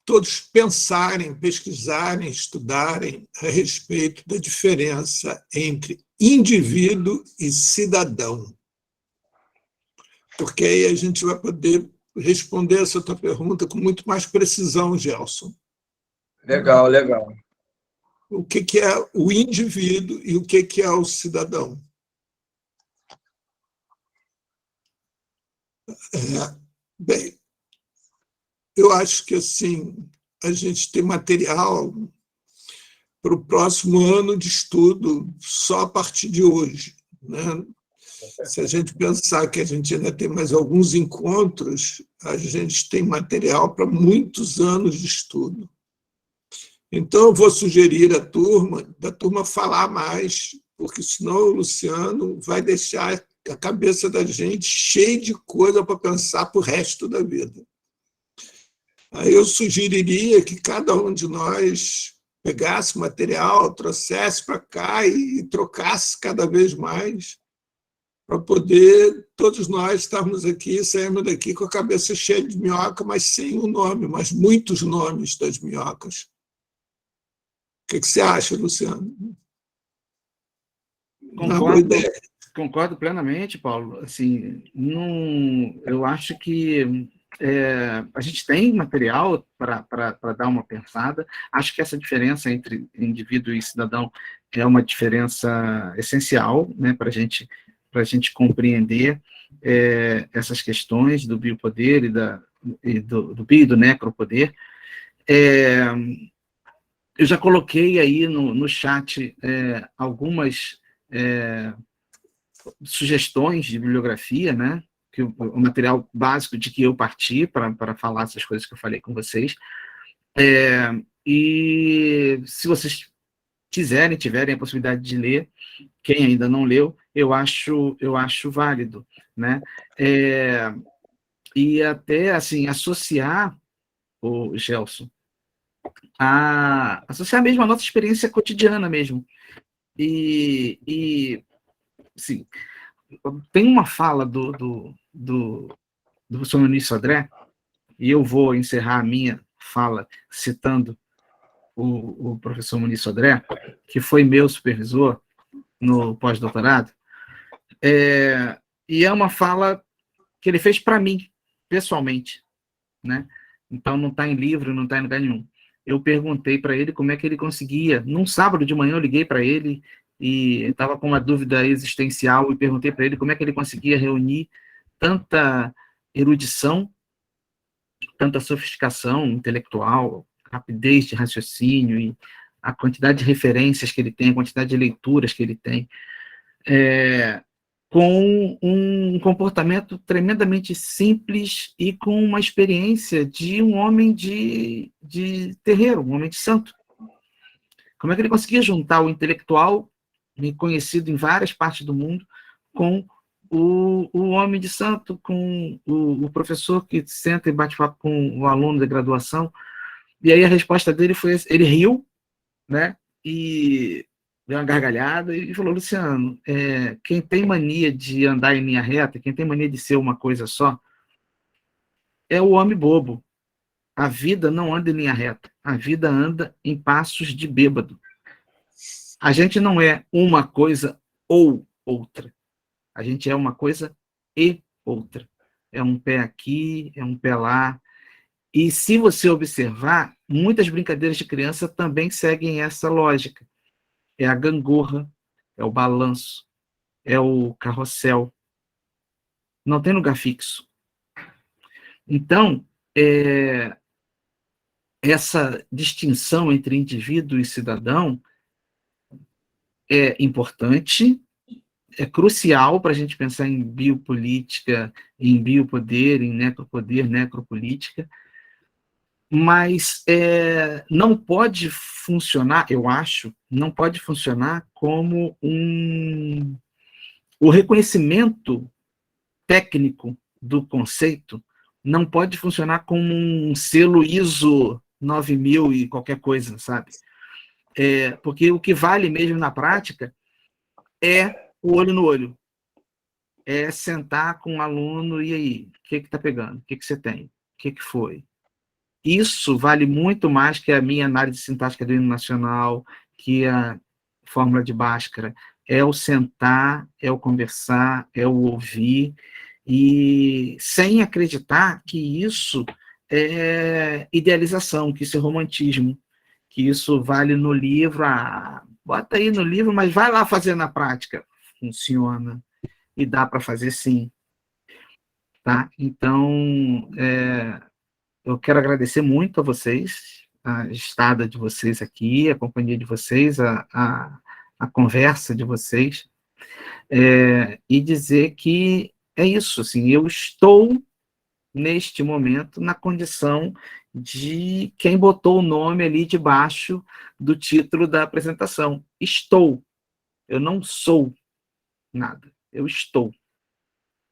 Todos pensarem, pesquisarem, estudarem a respeito da diferença entre indivíduo e cidadão. Porque aí a gente vai poder responder essa tua pergunta com muito mais precisão, Gelson. Legal. O que é o indivíduo e o que é o cidadão? Bem, eu acho que assim a gente tem material para o próximo ano de estudo só a partir de hoje, né? Se a gente pensar que a gente ainda tem mais alguns encontros, a gente tem material para muitos anos de estudo. Então, eu vou sugerir à turma falar mais, porque senão o Luciano vai deixar a cabeça da gente cheia de coisa para pensar para o resto da vida. Aí eu sugeriria que cada um de nós pegasse material, trouxesse para cá e trocasse cada vez mais, para poder todos nós estarmos aqui, sairmos daqui com a cabeça cheia de minhoca, mas sem um nome, mas muitos nomes das minhocas. O que você acha, Luciano? Uma boa ideia. Concordo plenamente, Paulo. Assim, eu acho que a gente tem material para dar uma pensada. Acho que essa diferença entre indivíduo e cidadão é uma diferença essencial, né, para a gente compreender essas questões do biopoder do bio e do necropoder. Eu já coloquei aí no chat algumas sugestões de bibliografia, né? Que o material básico de que eu parti para falar essas coisas que eu falei com vocês. E se vocês tiverem a possibilidade de ler, quem ainda não leu, eu acho válido, né? E até, assim, associar, o Gelson, associar mesmo a nossa experiência cotidiana mesmo. Sim, tem uma fala do professor Muniz Sodré, e eu vou encerrar a minha fala citando o professor Muniz Sodré, que foi meu supervisor no pós-doutorado, e é uma fala que ele fez para mim, pessoalmente, né? Então não está em livro, não está em lugar nenhum. Eu perguntei para ele como é que ele conseguia. Num sábado de manhã eu liguei para ele e estava com uma dúvida existencial e perguntei para ele como é que ele conseguia reunir tanta erudição, tanta sofisticação intelectual, rapidez de raciocínio e a quantidade de referências que ele tem, a quantidade de leituras que ele tem, com um comportamento tremendamente simples e com uma experiência de um homem de terreiro, um homem de santo. Como é que ele conseguia juntar o intelectual, conhecido em várias partes do mundo, com o homem de santo, com o professor que senta e bate papo com o aluno da graduação? E aí a resposta dele foi, ele riu, né, e deu uma gargalhada e falou: Luciano, quem tem mania de andar em linha reta, quem tem mania de ser uma coisa só, é o homem bobo. A vida não anda em linha reta, a vida anda em passos de bêbado. A gente não é uma coisa ou outra, a gente é uma coisa e outra. É um pé aqui, é um pé lá. E se você observar, muitas brincadeiras de criança também seguem essa lógica. É a gangorra, é o balanço, é o carrossel. Não tem lugar fixo. Então, essa distinção entre indivíduo e cidadão é importante, é crucial para a gente pensar em biopolítica, em biopoder, em necropoder, necropolítica, mas não pode funcionar, eu acho, não pode funcionar como o reconhecimento técnico do conceito não pode funcionar como um selo ISO 9000 e qualquer coisa, sabe? Porque o que vale mesmo na prática é o olho no olho. É sentar com um aluno, e aí, o que está pegando? O que você tem? O que foi? Isso vale muito mais que a minha análise sintática do hino nacional, que a fórmula de Bhaskara. É o sentar, é o conversar, é o ouvir, e sem acreditar que isso é idealização, que isso é romantismo, que isso vale no livro, bota aí no livro, mas vai lá fazer na prática. Funciona, e dá para fazer sim. Tá? Então, eu quero agradecer muito a vocês, a estada de vocês aqui, a companhia de vocês, a conversa de vocês, e dizer que é isso, assim, eu estou, neste momento, na condição de quem botou o nome ali debaixo do título da apresentação. Estou. Eu não sou nada. Eu estou.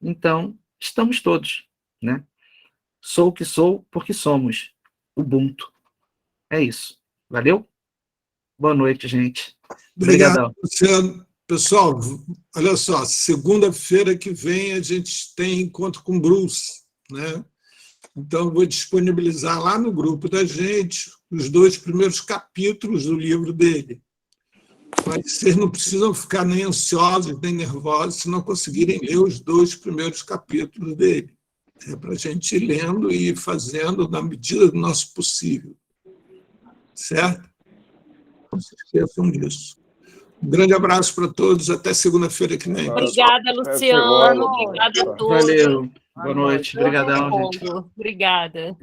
Então, estamos todos, né? Sou o que sou porque somos. Ubuntu. É isso. Valeu? Boa noite, gente. Obrigado, Obrigadão. Luciano. Pessoal, olha só, segunda-feira que vem a gente tem encontro com Bruce, né? Então, vou disponibilizar lá no grupo da gente os 2 primeiros capítulos do livro dele. Mas vocês não precisam ficar nem ansiosos, nem nervosos, se não conseguirem ler os 2 primeiros capítulos dele. É para a gente ir lendo e fazendo na medida do nosso possível. Certo? Não se esqueçam disso. Um grande abraço para todos. Até segunda-feira que vem. Obrigada, Luciano. Obrigada a todos. Valeu. Boa noite. Obrigadão, gente. Obrigada.